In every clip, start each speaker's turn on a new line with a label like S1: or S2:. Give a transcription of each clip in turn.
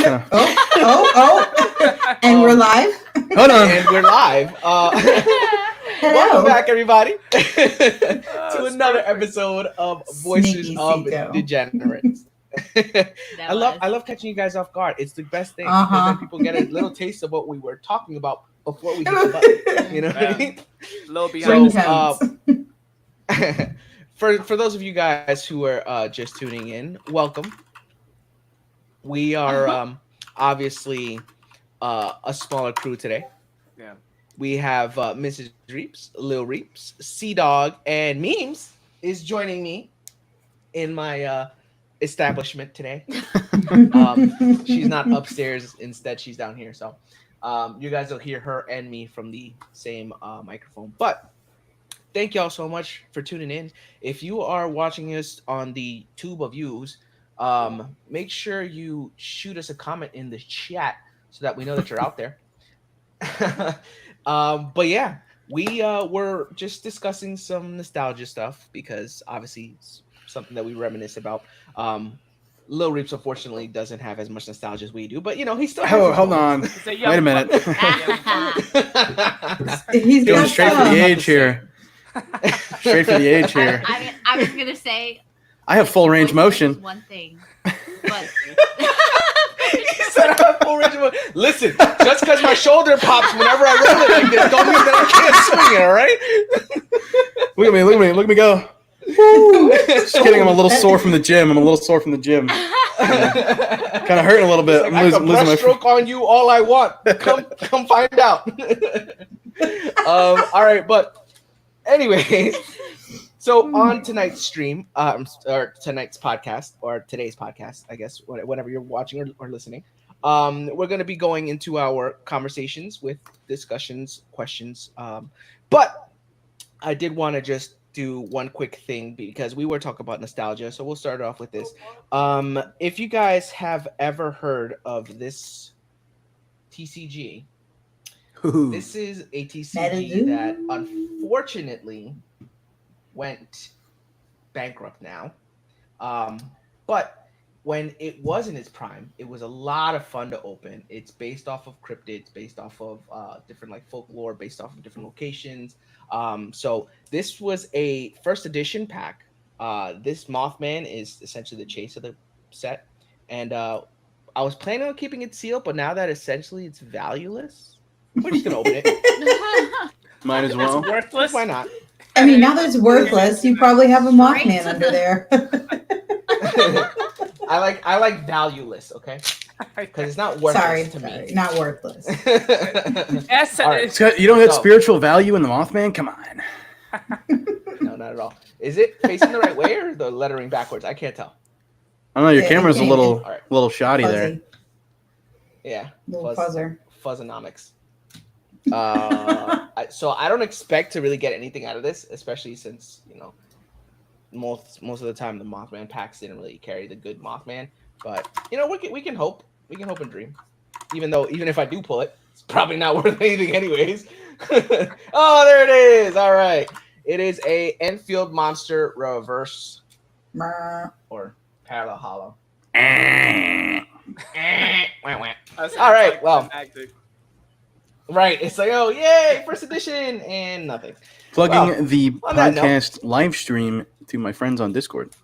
S1: And we're live.
S2: Hold on.
S3: And we're live. Welcome back, everybody, to another episode of Voices
S1: Sneaky
S3: of
S1: Seco.
S3: Degenerates. I love catching you guys off guard. It's the best thing because then people get a little taste of what we were talking about before we hit the button. You know what I mean?
S4: A little behind.
S3: For those of you guys who are just tuning in, welcome. We are obviously a smaller crew today.
S4: Yeah.
S3: We have Mrs. Reeps, Lil Reeps, Sea Dog, and Memes is joining me in my establishment today. She's not upstairs; instead, she's down here. So you guys will hear her and me from the same microphone. But thank y'all so much for tuning in. If you are watching us on the tube of views, make sure you shoot us a comment in the chat so that we know that you're out there. But yeah, we were just discussing some nostalgia stuff because obviously it's something that we reminisce about. Lil Reeps unfortunately doesn't have as much nostalgia as we do, but you know he still has his
S2: Hold on.
S3: moments.
S2: Wait a minute.
S1: He's
S2: Going
S1: got
S2: straight for
S1: some.
S2: the age here. Straight for the age here.
S5: I was gonna say
S2: I have full range motion.
S5: one thing, but
S3: He said I have full range of motion. Listen, just because my shoulder pops whenever I roll it like this, don't mean that I can't swing it. All right?
S2: Look at me go. Woo. Just kidding. I'm a little sore from the gym. Kind of hurting a little bit.
S3: Like,
S2: I'm losing
S3: brush
S2: my.
S3: stroke on you all I want. Come find out. All right, but anyways, so on tonight's stream, or tonight's podcast, or today's podcast, I guess, whenever you're watching or listening, we're going to be going into our conversations with discussions, questions. But I did want to just do one quick thing because we were talking about nostalgia. So we'll start off with this. If you guys have ever heard of this TCG, this is a TCG that unfortunately went bankrupt now. But when it was in its prime, it was a lot of fun to open. It's based off of cryptids, based off of different like folklore, based off of different locations. So this was a first edition pack. This Mothman is essentially the chase of the set. And I was planning on keeping it sealed, but now that essentially it's valueless, we're just gonna open it.
S2: Might as well.
S4: It's worthless.
S3: Why not?
S1: I mean, now there's worthless. You probably have a Mothman under there.
S3: I like valueless, okay? Because it's not worthless to me.
S1: Not worthless.
S4: Yes,
S3: All right.
S2: You don't have spiritual value in the Mothman? Come on.
S3: No, not at all. Is it facing the right way or the lettering backwards? I can't tell.
S2: I don't know. Your
S1: Yeah,
S2: camera's a
S1: yeah.
S2: little,
S3: All right.
S2: little shoddy there.
S1: Fuzzy.
S3: Yeah.
S1: Little fuzzer.
S3: Fuzzonomics. So I don't expect to really get anything out of this, especially since, you know, most of the time the Mothman packs didn't really carry the good Mothman. But, you know, we can hope. We can hope and dream. Even if I do pull it, it's probably not worth anything anyways. Oh, there it is. All right. It is a Enfield Monster Reverse or Parallel Hollow. All right, well. Right. It's like, oh, yay, first edition and nothing.
S2: Plugging the
S3: on that
S2: podcast live stream to my friends on Discord.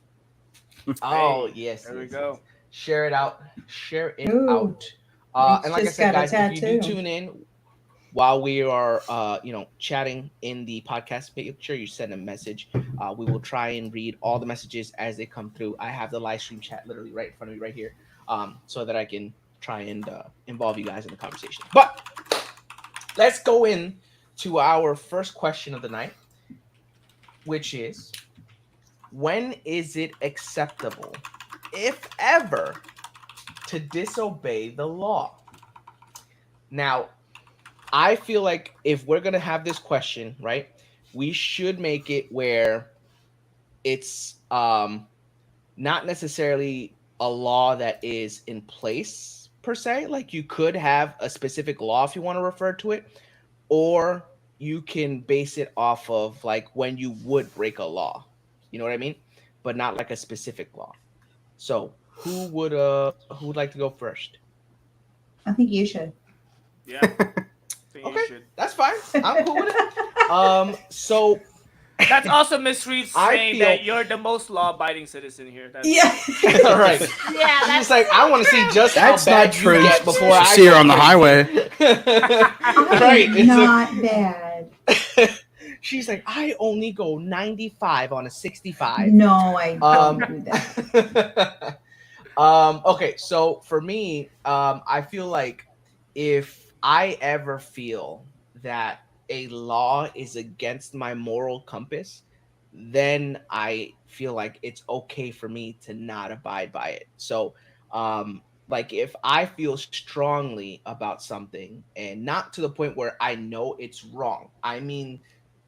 S3: Oh, yes.
S4: There we
S3: yes,
S4: go.
S3: yes. Share it out. Share it
S1: Ooh.
S3: out. And like I
S1: Just
S3: said,
S1: got a
S3: guys, if you do
S1: tattoo.
S3: tune in while we are, chatting in the podcast, make sure you send a message. We will try and read all the messages as they come through. I have the live stream chat literally right in front of me right here, so that I can try and involve you guys in the conversation. But let's go in to our first question of the night, which is, when is it acceptable, if ever, to disobey the law? Now, I feel like if we're going to have this question, right, we should make it where it's not necessarily a law that is in place per se. Like, you could have a specific law if you want to refer to it, or you can base it off of like when you would break a law. You know what I mean? But not like a specific law. So who would like to go first?
S1: I think you should.
S4: Yeah. Think you
S3: Okay.
S4: should.
S3: That's fine. I'm cool with it. So
S4: That's also Miss Reeves
S3: I
S4: saying
S3: feel-
S4: that you're the most law-abiding citizen here. That's
S1: Yeah.
S3: all right.
S5: Yeah,
S3: She's
S5: that's
S3: just like, I want to see just
S2: That's
S3: how bad
S2: not
S3: you
S2: true.
S3: get before
S2: You
S3: I
S2: see her
S3: go
S2: on the
S3: crazy.
S2: highway.
S3: Right.
S1: I'm
S3: It's
S1: not bad.
S3: she's like, I only go 95 on a 65.
S1: No, I
S3: Um,
S1: don't do that.
S3: Okay, so for me, I feel like if I ever feel that a law is against my moral compass, then I feel like it's okay for me to not abide by it. So, like if I feel strongly about something and not to the point where I know it's wrong, I mean,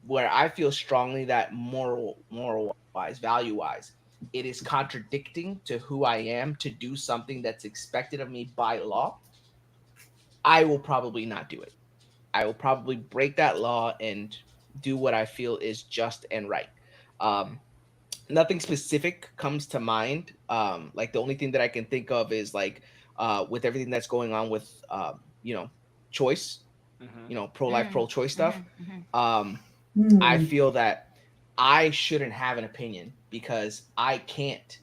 S3: where I feel strongly that moral wise, value wise, it is contradicting to who I am to do something that's expected of me by law, I will probably not do it. I will probably break that law and do what I feel is just and right. Um, Nothing specific comes to mind. Like the only thing that I can think of is like with everything that's going on with choice, pro-life, pro-choice stuff. I feel that I shouldn't have an opinion because I can't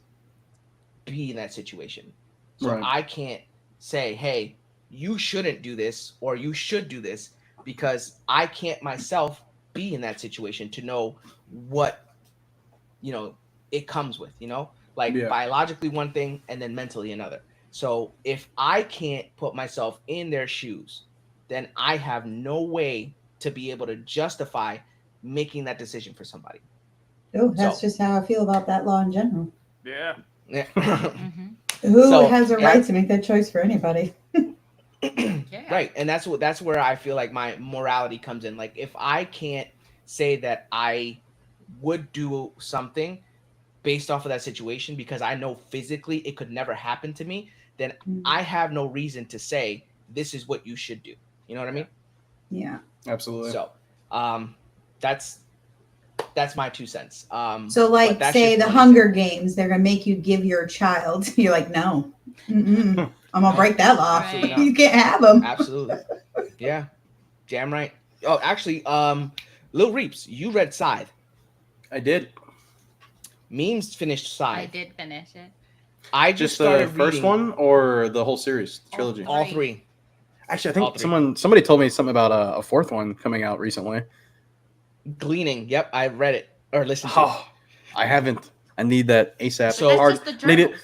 S3: be in that situation. So
S2: Right.
S3: I can't say, hey, you shouldn't do this or you should do this because I can't myself be in that situation to know what it comes with, like
S2: Yeah.
S3: biologically one thing and then mentally another. So if I can't put myself in their shoes, then I have no way to be able to justify making that decision for somebody.
S1: Oh, that's
S3: So-
S1: just how I feel about that law in general.
S4: Yeah.
S3: Yeah.
S1: Who
S3: So,
S1: has a
S3: yeah.
S1: right to make that choice for anybody?
S3: Right, and that's where I feel like my morality comes in. Like if I can't say that I would do something based off of that situation because I know physically it could never happen to me, then I have no reason to say this is what you should do. You know what I mean?
S1: Yeah.
S2: Absolutely.
S3: So, that's my 2 cents.
S1: So,
S3: but
S1: like,
S3: that's
S1: say
S3: just
S1: the
S3: one
S1: Hunger Games, they're gonna make you give your child. You're like, no, I'm gonna break that law.
S3: Absolutely
S5: Right.
S3: not.
S1: You can't have them.
S3: Absolutely. Yeah. Damn right. Oh, actually, Lil Reaps, you read Scythe.
S2: I did.
S3: Memes finished
S5: I
S3: Scythe.
S5: did finish it.
S3: I just
S2: Just the
S3: started
S2: first
S3: reading
S2: one or the whole series, the trilogy?
S3: all three.
S2: Actually, I
S3: all
S2: think
S3: three.
S2: somebody told me something about a fourth one coming out recently.
S3: Gleaning. Yep, I read it or listened to it.
S2: Oh, I haven't. I need that ASAP.
S3: So-
S5: That's
S2: hard.
S5: just the
S2: Need it.
S5: journals.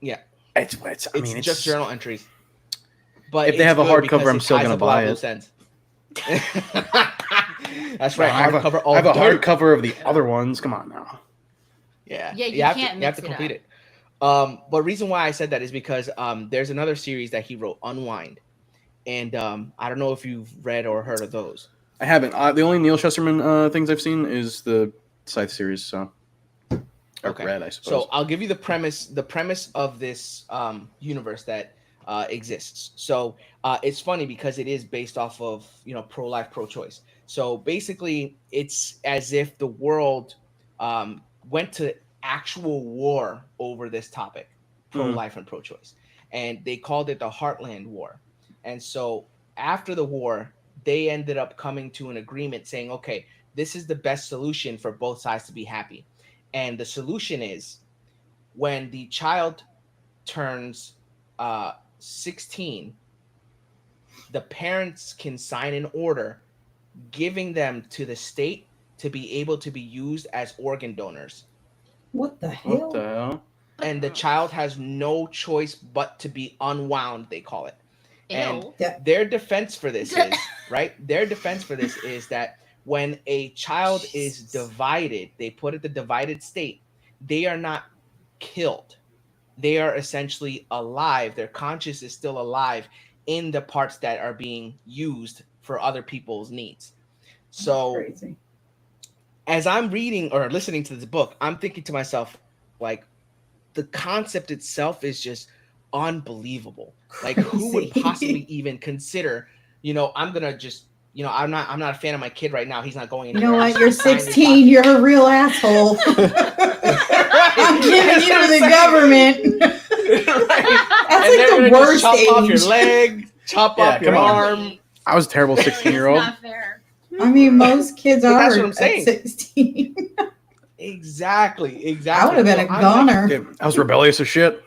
S3: Yeah,
S2: It's I
S3: it's
S2: mean,
S3: just journal entries. But
S2: If they
S3: it's
S2: have a
S3: good
S2: hardcover,
S3: because
S2: I'm
S3: it
S2: still
S3: ties
S2: gonna
S3: up a lot
S2: buy
S3: of
S2: it.
S3: loose ends. That's right.
S2: I have a
S3: Hardcover.
S2: I have a
S3: dirt.
S2: hardcover of the other ones. Come on now.
S3: Yeah,
S5: Yeah, you
S3: have
S5: can't
S3: to, you have
S5: mix
S3: to
S5: it
S3: complete
S5: up.
S3: it. But reason why I said that is because there's another series that he wrote, Unwind, and I don't know if you've read or heard of those.
S2: I haven't. The only Neil Shusterman things I've seen is the Scythe series. So, or
S3: Okay.
S2: read, I suppose.
S3: So I'll give you the premise. The premise of this universe that exists. So it's funny because it is based off of pro-life, pro-choice. So basically, it's as if the world went to actual war over this topic, pro-life and pro-choice, and they called it the Heartland War. And so after the war, they ended up coming to an agreement saying, okay, this is the best solution for both sides to be happy. And the solution is when the child turns 16, the parents can sign an order giving them to the state to be able to be used as organ donors.
S1: What the hell?
S2: What the hell?
S3: And the child has no choice but to be unwound, they call it. And
S5: Ew.
S3: their defense for this is, right? Their defense for this is that when a child is divided, they put it the divided state, they are not killed. They are essentially alive. Their conscious is still alive in the parts that are being used for other people's needs. So
S1: Crazy.
S3: as I'm reading or listening to this book, I'm thinking to myself, like, the concept itself is just unbelievable. Like, who would
S1: Crazy.
S3: possibly even consider, I'm gonna just, I'm not a fan of my kid right now. He's not going
S1: You
S3: anywhere.
S1: know
S3: I'm
S1: what?
S3: just
S1: You're
S3: gonna sign this
S1: 16. You're a real asshole. I'm giving
S3: That's
S1: you
S3: what
S1: to
S3: I'm
S1: the
S3: saying.
S1: government.
S3: Right.
S1: That's
S3: And they're
S1: like the
S3: gonna just
S1: worst
S3: chop off your
S1: age.
S3: leg. chop
S2: Yeah,
S3: off your
S2: come on.
S3: arm.
S2: I was a terrible
S5: Really,
S2: 16-year-old.
S5: It's not fair.
S1: I mean, most kids
S3: But
S1: are
S3: that's what I'm
S1: at
S3: saying.
S1: 16.
S3: Exactly.
S1: I would have been
S3: So
S1: a
S3: I'm like-
S1: goner.
S2: Dude, I was rebellious as shit.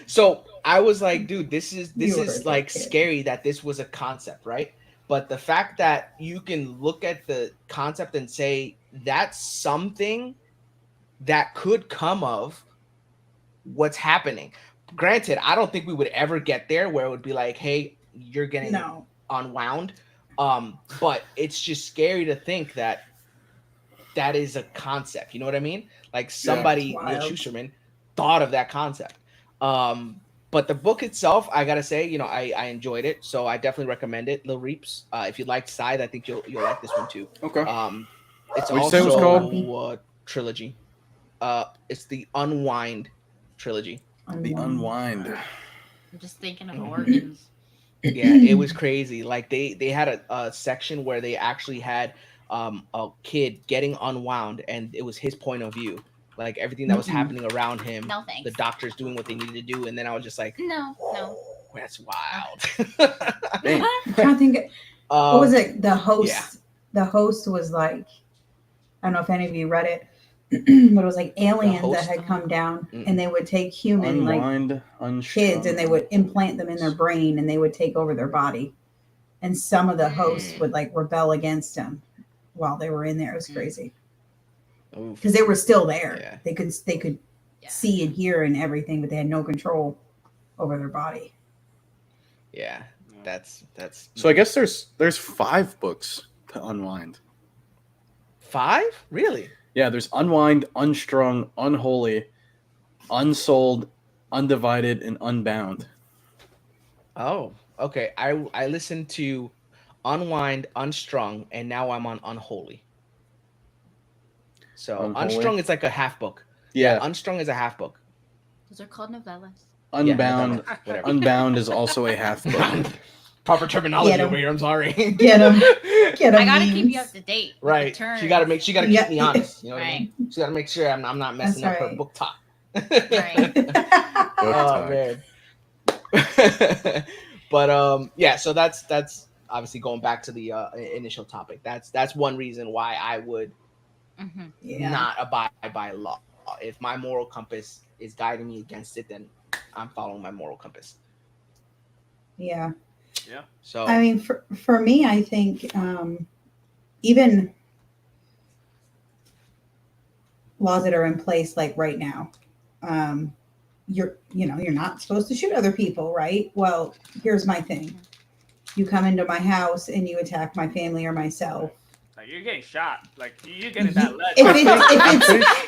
S3: So I was like, dude, this
S1: You
S3: is
S1: were a good
S3: like
S1: kid.
S3: scary that this was a concept, right? But the fact that you can look at the concept and say that's something that could come of what's happening. Granted, I don't think we would ever get there where it would be like, hey, you're getting
S1: No.
S3: unwound. But it's just scary to think that that is a concept. You know what I mean? Like somebody,
S1: It's
S3: Neil
S1: wild.
S3: Schusterman, thought of that concept. But the book itself, I gotta say, you know, I enjoyed it, so I definitely recommend it. Lil Reaps. If you liked Scythe, I think you'll like this one too.
S2: Okay.
S3: It's
S2: What'd you say it was
S3: also a trilogy. It's the Unwind trilogy.
S2: The Unwind.
S5: I'm just thinking of organs.
S3: Yeah, it was crazy. Like they had a section where they actually had a kid getting unwound, and it was his point of view. Like everything that was happening around him,
S5: No thanks.
S3: the doctors doing what they needed to do, and then I was just like,
S5: No.
S3: that's wild.
S2: Dang.
S1: I'm trying to think. What was it? The host.
S3: yeah.
S1: The host was like, I don't know if any of you read it, but it was like aliens that
S3: host?
S1: had come down,
S3: Mm-mm.
S1: and they would take human like
S2: Unwind, unstrung.
S1: kids, and they would implant them in their brain, and they would take over their body. And some of the hosts would like rebel against them while they were in there. It was crazy
S3: Oof.
S1: because they were still there.
S3: Yeah.
S1: They could
S5: Yeah.
S1: see and hear and everything, but they had no control over their body.
S3: Yeah, that's
S2: So I guess there's 5 books to Unwind.
S3: 5? Really?
S2: Yeah, there's Unwind, Unstrung, Unholy, Unsold, Undivided, and Unbound.
S3: Oh, okay. I listened to Unwind, Unstrung, and now I'm on Unholy. So
S2: Unholy?
S3: Unstrung is like a half book.
S2: Yeah,
S3: Unstrung is a half book.
S5: Those are called novellas.
S2: Unbound.
S3: Yeah, whatever.
S2: Unbound is also a half book.
S3: Proper terminology
S1: Get 'em.
S3: over here. I'm sorry.
S1: Get 'em. Get 'em
S5: I gotta keep
S1: memes.
S5: you up to date. with the
S3: Right.
S5: terms.
S3: She gotta keep
S1: Yeah.
S3: me honest. You know what I mean? She gotta make sure I'm not messing
S1: That's
S3: up her
S1: right.
S3: book talk.
S5: Right.
S3: Oh man. But yeah, so that's obviously going back to the initial topic. That's one reason why I would
S5: Mhm.
S1: Yeah.
S3: not abide by law. If my moral compass is guiding me against it, then I'm following my moral compass.
S1: Yeah.
S3: So
S1: I mean, for me, I think even laws that are in place, like right now, you're not supposed to shoot other people, right? Well, here's my thing: you come into my house and you attack my family or myself.
S4: Like, you're getting shot. Like you're getting that lead.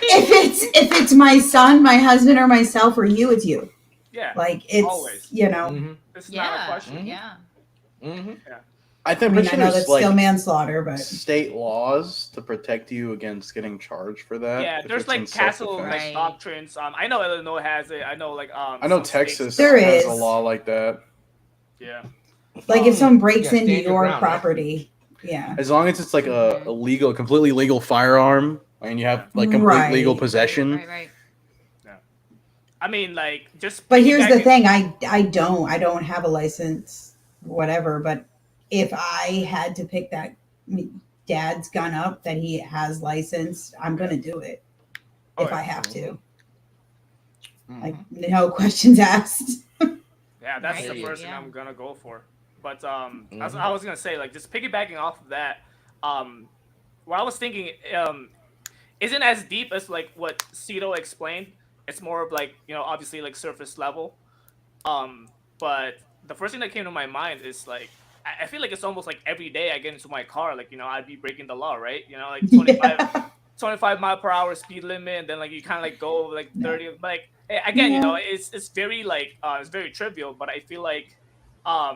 S1: If it's my son, my husband, or myself, or you, it's you.
S4: Yeah.
S1: Like it's
S4: Always.
S3: mhm,
S4: This is not a
S5: Yeah.
S4: question.
S5: Yeah.
S3: mhm.
S2: I think
S1: I mean, I
S2: sure
S1: know
S2: there's
S1: that's
S2: like
S1: still manslaughter, but
S2: state laws to protect you against getting charged for that.
S4: Yeah,
S2: if
S4: there's
S2: it's
S4: like
S2: in
S4: castle
S2: self-defense.
S5: Right.
S4: doctrines. I know Illinois has it. I know
S2: I know
S4: some states-
S2: Texas
S1: There
S2: has
S1: is.
S2: a law like that.
S4: Yeah.
S1: like if someone breaks
S3: Yeah,
S1: into
S3: stand your
S1: your
S3: ground, right?
S1: property, yeah.
S2: As long as it's like a legal, completely legal firearm, and you have like complete
S1: Right.
S2: legal possession.
S5: Right.
S4: I mean, like just.
S1: But here's the
S4: piggybacking-
S1: thing: I don't have a license, whatever. But if I had to pick that dad's gun up that he has licensed, I'm gonna do it
S4: Oh,
S1: if
S4: yeah.
S1: I have to.
S3: Mhm.
S1: Like no questions asked.
S4: Yeah, that's
S5: Right.
S4: the first thing
S5: Yeah.
S4: I'm gonna go for. But
S3: Mhm.
S4: I was gonna say, like, just piggybacking off of that, what I was thinking, isn't as deep as like what Cito explained. It's more of like, obviously like surface level. But the first thing that came to my mind is like, I feel like it's almost like every day I get into my car, like, I'd be breaking the law, right? Like 25 mile per hour speed limit, and then like you kind of like go like 30, like again,
S1: Yeah.
S4: it's very like it's very trivial, but I feel like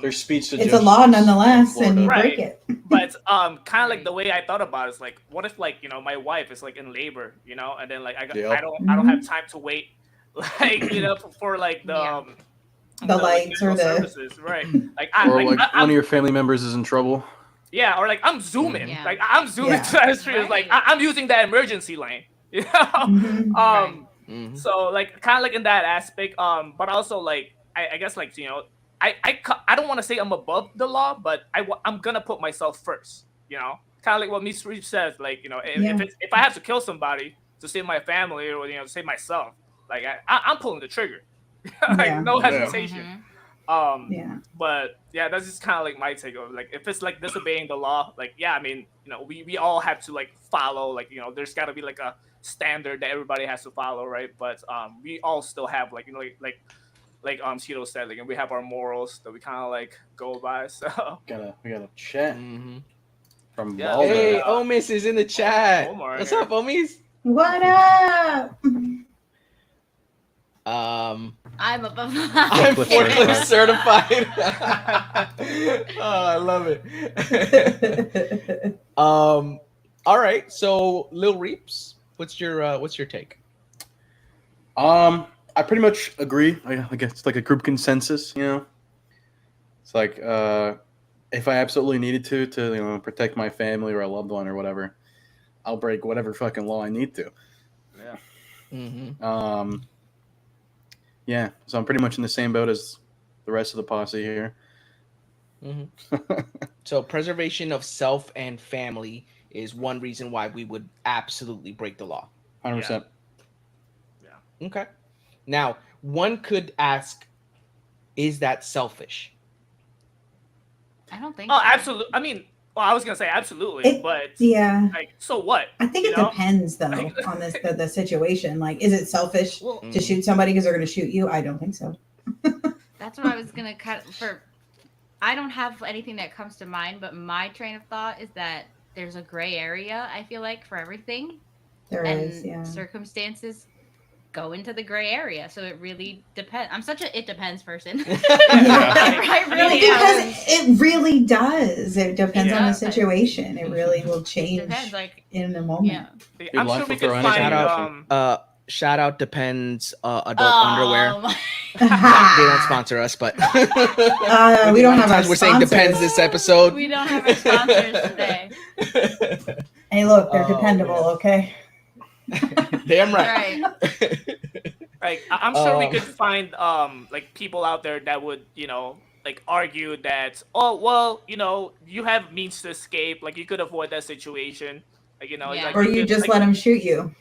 S2: There's speech
S1: It's a law nonetheless, and you
S4: Right.
S1: break it.
S4: but kind of like the way I thought about it is like, what if like my wife is like in labor, and then like
S2: Yep.
S4: I don't have time to wait, like for like the
S5: Yeah.
S1: The lights or
S4: medical
S1: the-
S4: services, right? Like
S2: Or like
S4: I'm,
S2: one of your family members is in trouble.
S4: yeah, or like I'm zooming,
S5: Yeah.
S4: like I'm zooming
S1: Yeah.
S4: to the street. It's like
S5: Right.
S4: I'm using that emergency lane,
S1: Mhm.
S4: Um,
S3: Mhm.
S4: so like kind of like in that aspect, but also like I guess like I don't want to say I'm above the law, but I'm gonna put myself first. Kind of like what Miss Reeve says. Like,
S1: Yeah.
S4: if I have to kill somebody to save my family or to save myself, like I'm pulling the trigger, like
S1: Yeah.
S4: no
S2: Yeah.
S4: hesitation.
S1: Yeah.
S4: But yeah, that's just kind of like my take of it. Like if it's like disobeying the law, like yeah, I mean, we all have to like follow. Like there's got to be like a standard that everybody has to follow, right? But we all still have like like Cheeto said, like, and we have our morals that we kind of like go by. So
S2: We got a chat
S3: Mhm.
S2: from
S4: Yeah,
S2: Baldo.
S3: Hey,
S4: Uh,
S3: Omis is in the chat.
S4: Omar
S3: What's
S4: here.
S3: up, Omis?
S1: What up?
S5: I'm above.
S3: I'm
S2: Forklift
S3: forklift certified. Oh, I love it. All right. So, Lil Reaps, what's your take?
S2: I pretty much agree. I guess it's like a group consensus. It's like if I absolutely needed to protect my family or a loved one or whatever, I'll break whatever fucking law I need to.
S4: Yeah.
S3: Mm-hmm.
S2: Yeah. So I'm pretty much in the same boat as the rest of the posse here.
S3: Mm-hmm. So, preservation of self and family is one reason why we would absolutely break the law.
S2: 100%.
S3: Okay. Now, one could ask, is that selfish?
S5: I don't think.
S4: Oh,
S5: so.
S4: absolutely. I mean, well, I was gonna say absolutely,
S1: It-
S4: but
S1: Yeah.
S4: like, so what?
S1: I think it depends though on the situation. Like, is it selfish
S4: Well,
S1: to shoot somebody because they're going to shoot you? I don't think so.
S5: That's what I was gonna cut for. I don't have anything that comes to mind, but my train of thought is that there's a gray area. I feel like for everything,
S1: There
S5: and
S1: is, yeah.
S5: circumstances go into the gray area. So it really depends. I'm such a it depends person.
S1: Yeah.
S5: I really am.
S1: Because it really does. It depends on
S4: Yeah.
S1: the situation. It really will
S5: It
S1: change
S5: depends. Like,
S1: in the moment.
S5: yeah.
S4: I'm
S2: life
S4: sure we
S2: will throw
S4: could
S2: anything
S4: find
S2: at you.
S3: Shout out depends adult underwear.
S5: my-
S3: They don't sponsor us, but
S1: We don't have our
S3: Sometimes we're saying
S1: sponsors.
S3: depends this episode.
S5: We don't have our sponsors today.
S1: Hey, look, they're
S3: Oh,
S1: dependable,
S3: man.
S1: okay?
S3: Damn right.
S5: Right.
S4: Like I'm sure we could find like people out there that would like argue that, oh well, you have means to escape, like you could avoid that situation, like
S5: Yeah.
S4: like
S1: Or you
S4: could,
S1: just
S4: like,
S1: let them shoot you.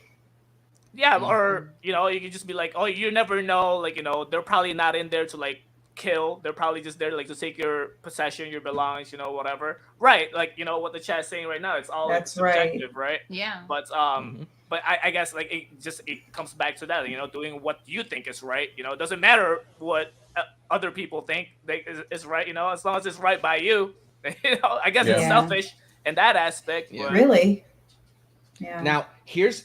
S4: yeah, or you could just be like, oh, you never know, like they're probably not in there to like kill, they're probably just there like to take your possession, your belongings, whatever, right? Like what the chat's saying right now, it's all like,
S1: That's right.
S4: subjective, right?
S5: Yeah.
S4: But but I guess like it comes back to that, doing what you think is right. It doesn't matter what other people think is right. As long as it's right by you. I guess it's
S1: Yeah.
S4: selfish in that aspect.
S3: Yeah.
S4: But,
S1: Really? Yeah.
S3: Now, here's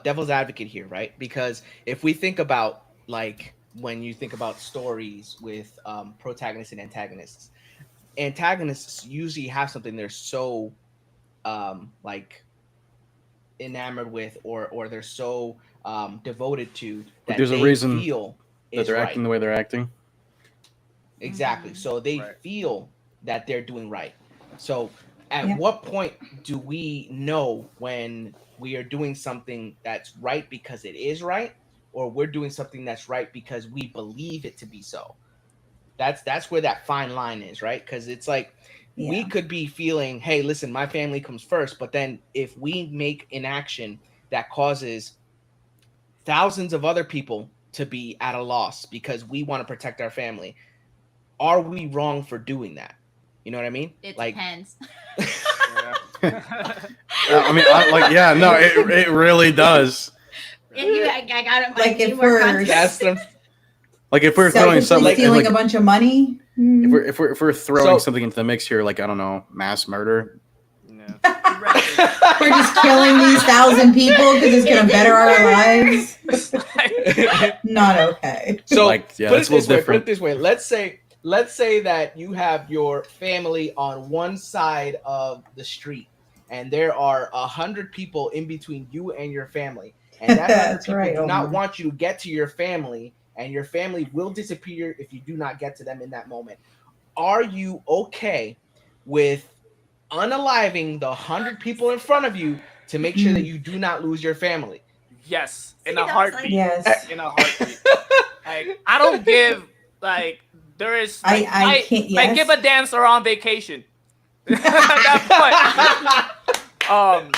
S3: devil's advocate here, right? Because if we think about like when you think about stories with protagonists and antagonists usually have something they're so like enamored with or they're so devoted to that
S2: There's a
S3: they
S2: reason
S3: feel
S2: that
S3: is
S2: they're
S3: right.
S2: acting the way they're acting.
S3: Exactly. So they
S4: Right.
S3: feel that they're doing right. So at
S1: Yeah.
S3: what point do we know when we are doing something that's right because it is right, or we're doing something that's right because we believe it to be so? That's where that fine line is, right? Because it's like we
S1: Yeah.
S3: could be feeling, hey, listen, my family comes first, but then if we make an action that causes thousands of other people to be at a loss because we want to protect our family, are we wrong for doing that? You know what I mean?
S5: It
S3: Like,
S5: depends.
S2: I mean, it really does.
S5: I got it.
S1: Like, if
S5: need more
S1: we're-
S5: context.
S3: that's the
S2: Like if we're throwing
S1: Selfishly
S2: something, like,
S1: stealing
S2: like
S1: a bunch of money.
S2: if we're throwing
S3: So-
S2: something into the mix here, like I don't know, mass murder.
S1: We're just killing these 1,000 people because it's going to better our lives. Not okay.
S3: So
S2: Like, yeah,
S3: put
S2: that's
S3: it
S2: a little
S3: this way. Put
S2: different.
S3: it this way. Let's say that you have your family on one side of the street, and there are 100 people in between you and your family, and that 100
S1: That's
S3: people
S1: right,
S3: do not
S1: Omar.
S3: want you to get to your family, and your family will disappear if you do not get to them in that moment. Are you okay with unaliving the 100 people in front of you to make sure that you do not lose your family?
S4: Yes, in
S5: See,
S4: a
S5: that's
S4: heartbeat.
S1: Yes.
S4: In a heartbeat. Like I don't give like there is
S1: I can't. Yes.
S4: give a dance or on vacation. At that point.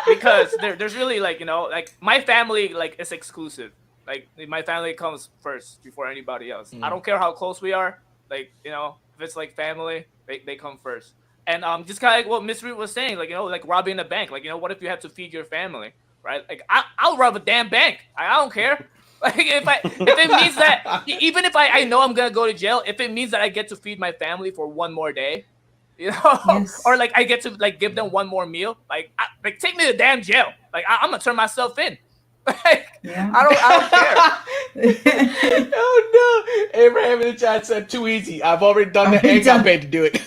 S4: Because there's really like like my family like is exclusive. Like my family comes first before anybody else. I don't care how close we are. Like if it's like family, they come first. And just kind of like what Miss Root was saying, like like robbing a bank. Like what if you have to feed your family, right? Like I'll rob a damn bank. I don't care. Like if it means that even if I know I'm gonna go to jail, if it means that I get to feed my family for one more day,
S1: Yes.
S4: or like I get to like give them one more meal, like take me to damn jail. Like I'm gonna turn myself in. Like
S1: Yeah.
S4: I don't care.
S3: Oh no! Abraham in the chat said too easy. I've already done that and got paid to do it.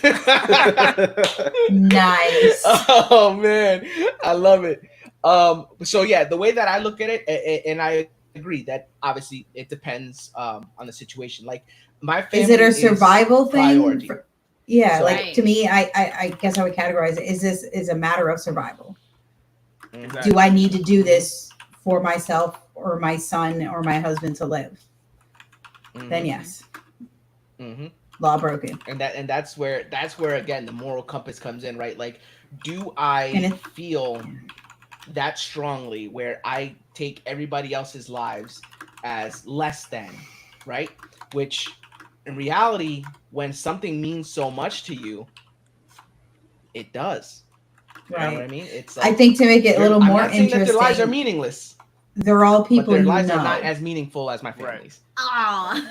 S1: Nice.
S3: Oh man, I love it. So yeah, the way that I look at it, and I agree that obviously it depends on the situation. Like my family
S1: Is it a survival thing?
S3: priority.
S1: Yeah,
S3: So-
S1: like
S5: Right.
S1: to me, I guess I would categorize it. Is a matter of survival.
S4: Exactly.
S1: Do I need to do this for myself or my son or my husband to live? Then yes,
S3: Mm-hmm.
S1: law broken.
S3: And that's where again the moral compass comes in, right? Like, do
S1: And
S3: I feel that strongly where I take everybody else's lives as less than, right? Which in reality, when something means so much to you, it does. You know what I
S1: Right.
S3: mean? It's
S1: I think to make it a little more
S3: I'm not saying that their lives are
S1: interesting,
S3: meaningless,
S1: they're all
S3: but
S1: people
S3: their
S1: you
S3: lives are
S1: know.
S3: not as meaningful as my
S4: Right.
S3: family's.
S5: Oh.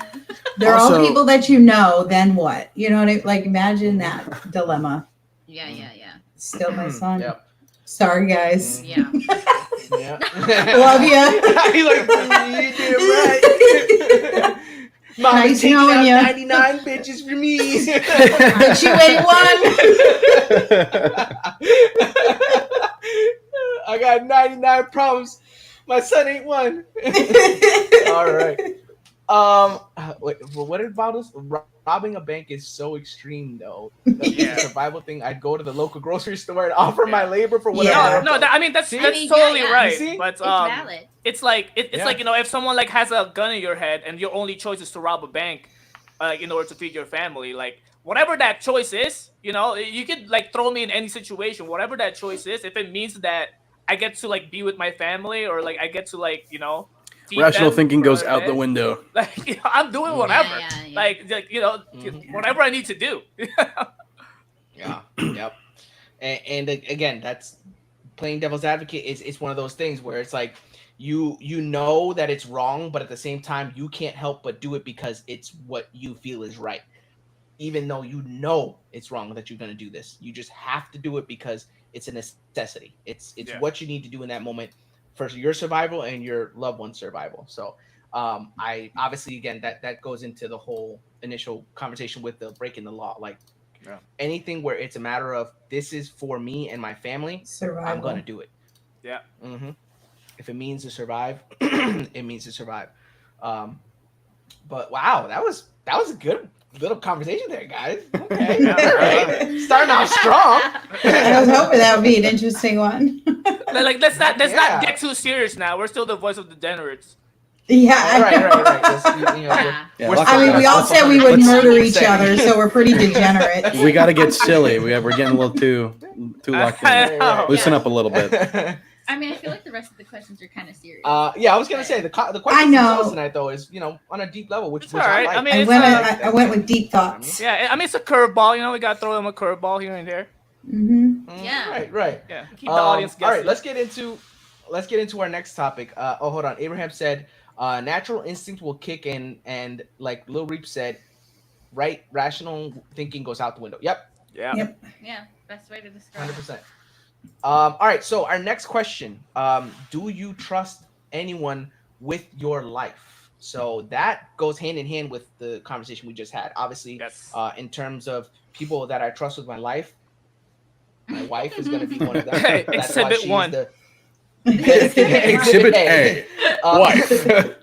S1: They're all
S2: Also-
S1: people that you know. Then what? You know what I like? Imagine that dilemma.
S5: Yeah.
S1: Still my son.
S3: Yep.
S1: Sorry, guys.
S5: Yeah.
S3: Yeah.
S1: Love ya.
S3: He's like, you damn right. Mom
S1: Nice
S3: is taking
S1: knowing
S3: out
S1: ya.
S3: 99 bitches for me.
S1: But you ain't
S3: I got 99 problems. My son ain't one. All right. Wait, what about us? Robbing a bank is so extreme, though. That's
S4: Yeah.
S3: a survival thing. I'd go to the local grocery store and offer my labor for whatever.
S1: Yeah.
S4: No, I mean that's
S3: See?
S4: that's
S5: Yeah,
S4: totally
S5: yeah.
S4: right.
S3: You see?
S4: But
S5: It's valid.
S4: it's like it's
S3: Yeah.
S4: like if someone like has a gun in your head and your only choice is to rob a bank, in order to feed your family, like whatever that choice is, you could like throw me in any situation, whatever that choice is. If it means that I get to like be with my family or like I get to like feed
S2: Rational
S4: them
S2: thinking
S4: for
S2: goes
S4: another
S2: out the
S4: day,
S2: window.
S4: like I'm doing whatever,
S5: yeah.
S4: like
S3: Mhm.
S4: whatever I need to do.
S3: Yeah. Yep. And again, that's playing devil's advocate. It's one of those things where it's like you know that it's wrong, but at the same time you can't help but do it because it's what you feel is right. Even though you know it's wrong that you're going to do this, you just have to do it because it's a necessity. It's
S4: Yeah.
S3: what you need to do in that moment for your survival and your loved one's survival. So I obviously again that goes into the whole initial conversation with the breaking the law. Like anything where it's a matter of this is for me and my family,
S1: Survival.
S3: I'm gonna do it.
S4: Yeah.
S3: Mm-hmm. If it means to survive, it means to survive. But wow, that was a good little conversation there, guys. Okay,
S4: Yeah.
S3: all right, starting off strong.
S1: I was hoping that would be an interesting one.
S4: Like let's not
S3: Yeah.
S4: get too serious now. We're still the voice of the degenerates.
S1: Yeah.
S3: Right. Just,
S5: Yeah.
S2: Yeah,
S3: We're
S2: let's-
S1: I mean, we all
S2: let's-
S1: said we would
S2: let's-
S1: murder each other, so we're pretty degenerate.
S2: We got to get silly. We're getting a little too locked in.
S3: Right.
S2: Loosen up a little bit.
S5: I mean, I feel like the rest of the questions are kind of serious.
S3: Yeah, I was gonna say the question
S1: I know.
S3: tonight though is on a deep level, which
S4: It's all right.
S3: I like.
S4: I mean,
S1: I
S4: it's
S1: went,
S4: a-
S1: I went with deep thoughts.
S4: Yeah, I mean it's a curveball. We gotta throw them a curveball here and there.
S1: Hmm.
S5: Yeah.
S3: Right.
S4: Yeah, keep the audience guessing.
S3: All right, let's get into our next topic. Hold on. Abraham said, natural instinct will kick in, and like Lil Reap said, right, rational thinking goes out the window. Yep,
S4: Yeah.
S1: Yep.
S5: Yeah, best way to describe
S3: 100%.
S5: it.
S3: All right, so our next question: do you trust anyone with your life? So that goes hand in hand with the conversation we just had. Obviously,
S4: Yes.
S3: in terms of people that I trust with my life, my wife is going to be one of them.
S4: Hey,
S3: That's why
S4: exhibit
S3: she's
S4: one.
S3: the-
S2: Exhibit A. Wife.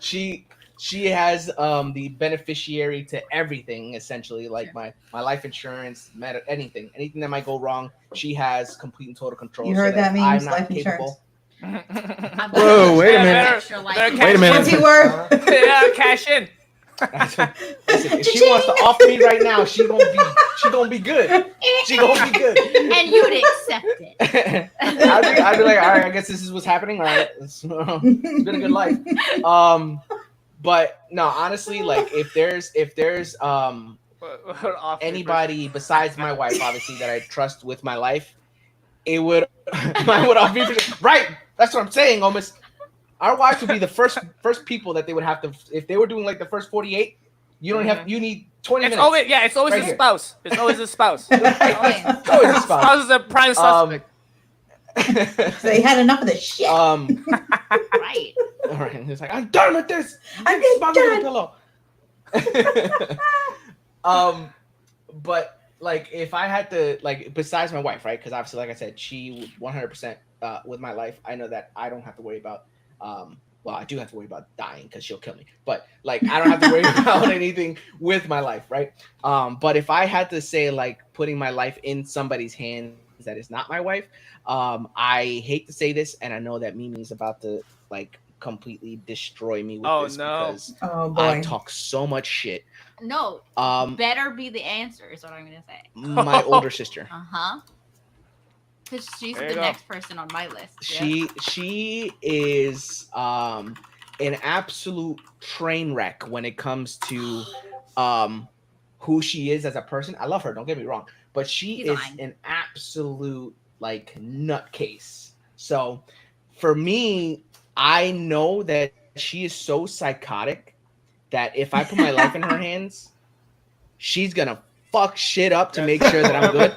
S3: She has the beneficiary to everything essentially, like my life insurance, anything that might go wrong. She has complete and total control.
S1: You heard
S3: so
S1: that
S3: I'm
S1: means
S3: not
S1: life
S3: capable.
S5: I've
S2: Whoa,
S5: got
S2: wait a
S5: an
S2: minute.
S5: extra life.
S4: Better
S2: Wait a minute.
S1: What's he worth?
S4: Yeah, cash in.
S3: Listen, if she wants to off me right now, she gonna be good. She gonna be good.
S5: And you'd accept it.
S3: I'd be like, all right, I guess this is what's happening. All right, it's been a good life. But no, honestly, like if there's anybody besides my wife, obviously that I trust with my life, it would mine would all be right. That's what I'm saying, almost. Our wives would be the first people that they would have to, if they were doing like the first 48. You don't have. You need 20 minutes.
S4: It's always
S3: right
S4: the spouse. It's always the spouse.
S3: It's always the spouse.
S4: Spouse is a prime suspect.
S1: So they had enough of this shit.
S5: Right.
S3: All right. It's like, I'm done with this.
S1: I'm
S3: done.
S1: done.
S3: Pillow. But like, if I had to, like, besides my wife, right? Because obviously, like I said, she 100% with my life. I know that I don't have to worry about. Well, I do have to worry about dying because she'll kill me. But like, I don't have to worry about anything with my life, right? But if I had to say, like, putting my life in somebody's hands that is not my wife, I hate to say this, and I know that Mimi is about to like completely destroy me with this because I talk so much shit.
S5: No, better be the answer is what I'm gonna say.
S3: My older sister.
S5: Because she's the next person on my list.
S3: She is an absolute train wreck when it comes to who she is as a person. I love her, don't get me wrong, but she is an absolute like nutcase. So for me, I know that she is so psychotic that if I put my life in her hands, she's gonna fuck shit up to make sure that I'm good.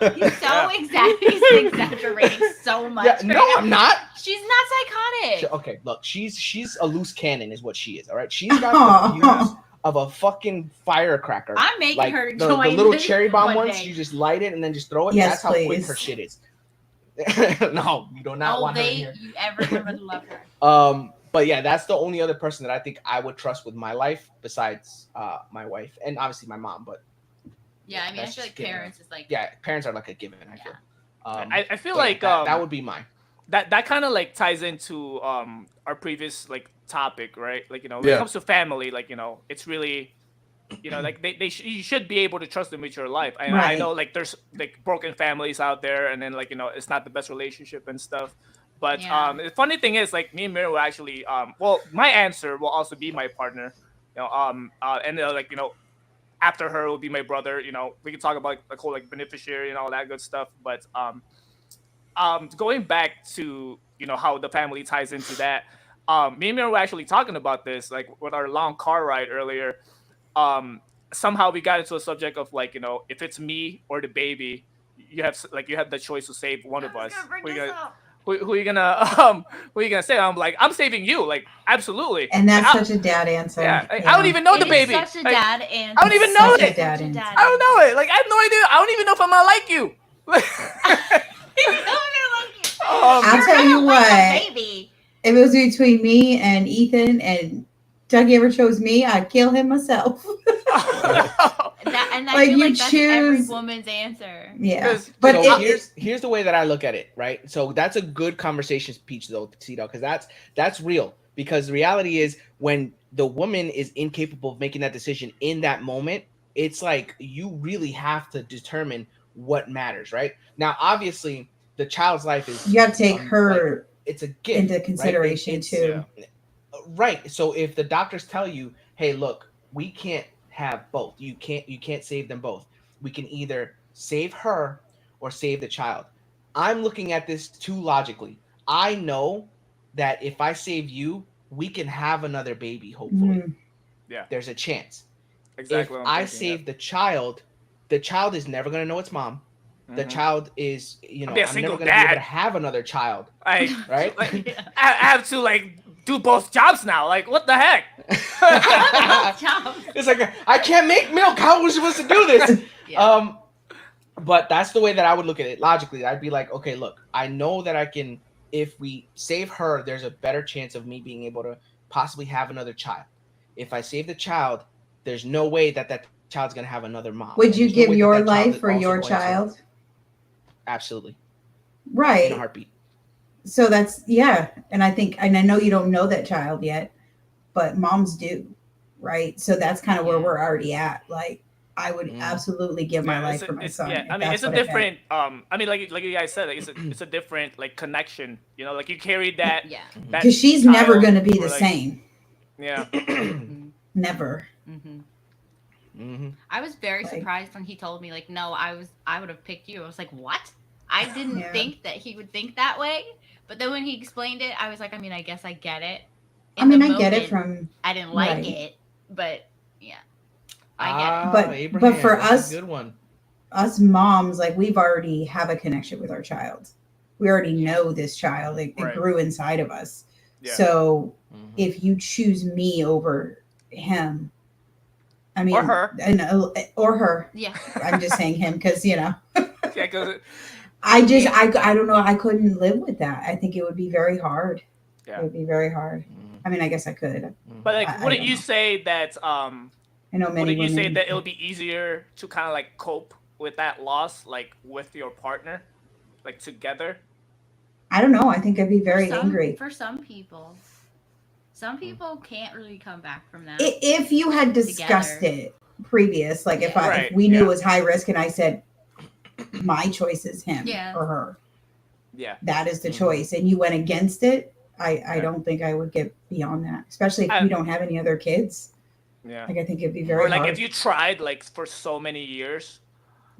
S5: He's exaggerating so much.
S3: Yeah, no, I'm not.
S5: She's not psychotic.
S3: Okay, look, she's a loose cannon, is what she is. All right, she's got the fuse of a fucking firecracker.
S5: I'm making
S3: like
S5: her
S3: the
S5: join
S3: little
S5: this
S3: cherry bomb
S5: one
S3: ones.
S5: day.
S3: You just light it and then just throw it.
S1: Yes,
S3: That's how quick her shit is. No, you do not want her in here.
S5: Everyone would love her.
S3: But yeah, that's the only other person that I think I would trust with my life besides my wife and obviously my mom. But
S5: yeah, I mean, I feel like parents is like
S3: parents are like a given. I feel.
S4: I feel like
S3: that would be mine.
S4: That kind of like ties into our previous like topic, right? Like, you know, when it comes to family, like, you know, it's really, you know, like you should be able to trust them with your life. I know like there's like broken families out there, and then like, you know, it's not the best relationship and stuff. But the funny thing is, like, me and Mira will actually well, my answer will also be my partner, you know, and like, you know, after her will be my brother. You know, we can talk about like whole like beneficiary and all that good stuff. But going back to, you know, how the family ties into that, me and Mira were actually talking about this like with our long car ride earlier. Somehow we got into a subject of like, you know, if it's me or the baby, you have the choice to save one of us. Who are you gonna say? I'm like, I'm saving you, like, absolutely.
S1: And that's such a dad answer.
S4: Yeah, like, I don't even know the baby.
S5: Such a dad answer.
S4: I don't even know it.
S1: Dad
S4: I don't know it. Like, I have no idea. I don't even know if I'm gonna like you.
S1: I'll tell you what. If it was between me and Ethan and Dougie ever chose me, I'd kill him myself.
S5: I
S1: like,
S5: feel
S1: you
S5: like that's
S1: choose
S5: every woman's answer.
S1: Yeah, but
S3: so here's the way that I look at it, right? So that's a good conversation piece, though, Tito, because that's real. Because the reality is, when the woman is incapable of making that decision in that moment, it's like you really have to determine what matters, right? Now, obviously, the child's life is
S1: you have to take her
S3: like, it's a gift
S1: into consideration,
S3: right?
S1: too.
S3: Right. So if the doctors tell you, hey, look, we can't have both. You can't save them both. We can either save her or save the child. I'm looking at this too logically. I know that if I save you, we can have another baby, hopefully.
S4: Yeah.
S3: There's a chance.
S4: Exactly.
S3: If I save the child is never going to know its mom. The child is, you know, I'm never going to be able to have another child. Right?
S4: Like, I have to, like, do both jobs now. Like, what the heck?
S3: It's like, I can't make milk. How was I supposed to do this? But that's the way that I would look at it. Logically, I'd be like, okay, look, I know that I can, if we save her, there's a better chance of me being able to possibly have another child. If I save the child, there's no way that child's going to have another mom.
S1: Would you give your life for your child?
S3: Absolutely.
S1: Right.
S3: In a heartbeat.
S1: So that's, and I know you don't know that child yet, but moms do. right? So that's kind of where
S5: Yeah.
S1: we're already at. Like, I would absolutely give my
S4: Yeah,
S1: life for my son
S4: yeah.
S1: if
S4: I mean,
S1: that's
S4: it's a
S1: what it meant.
S4: different. I mean, like you guys said, like, it's a different like connection. You know, like you carry that
S5: Yeah.
S1: Because she's never
S4: child
S1: going to be
S4: for
S1: the
S4: like
S1: same.
S4: yeah.
S5: Mm-hmm.
S1: Never.
S3: Mm-hmm.
S5: I was very
S1: Like,
S5: surprised when he told me like, no, I would have picked you. I was like, what? I didn't
S1: yeah.
S5: think that he would think that way. But then when he explained it, I was like, I mean, I guess I get it.
S1: I
S5: In the
S1: mean, I get it
S5: moment,
S1: from,
S5: I didn't like
S1: right.
S5: it, but yeah, I get it.
S1: But
S3: Abraham,
S1: for
S3: that's a
S1: us,
S3: good one.
S1: us moms, like we've already have a connection with our child. We already
S5: Yeah.
S1: know this child. It
S4: Right.
S1: grew inside of us.
S4: Yeah.
S1: So
S3: Mhm.
S1: if you choose me over him, I mean,
S4: Or her.
S1: or her.
S5: Yeah.
S1: I'm just saying him because
S4: Yeah, 'cause
S1: I just
S5: Yeah.
S1: I don't know. I couldn't live with that. I think it would be very hard. It
S4: yeah.
S1: would be very hard.
S3: Mhm.
S1: I mean, I guess I could.
S3: Mhm.
S4: But like,
S1: I
S4: wouldn't
S1: don't
S4: you
S1: know.
S4: say that
S1: I know many
S4: wouldn't you say
S1: women.
S4: that it'll be easier to kind of like cope with that loss, like with your partner, like together?
S1: I don't know. I think I'd be
S5: For
S1: very angry.
S5: people. Some people can't really come back from that
S1: If you had discussed
S5: together.
S1: it previous, like if
S5: Yeah.
S1: if
S4: Right.
S1: we knew it
S4: Yeah.
S1: was high risk and I said my choice is him
S5: Yeah.
S1: or her,
S4: Yeah.
S1: that is the
S3: Mhm.
S1: choice, and you went against it, I
S4: Yeah.
S1: don't think I would get beyond that, especially if
S4: I,
S1: we don't have any other kids.
S4: yeah.
S1: Like I think it'd be
S4: Or
S1: very
S4: like if
S1: hard.
S4: you tried like for so many years.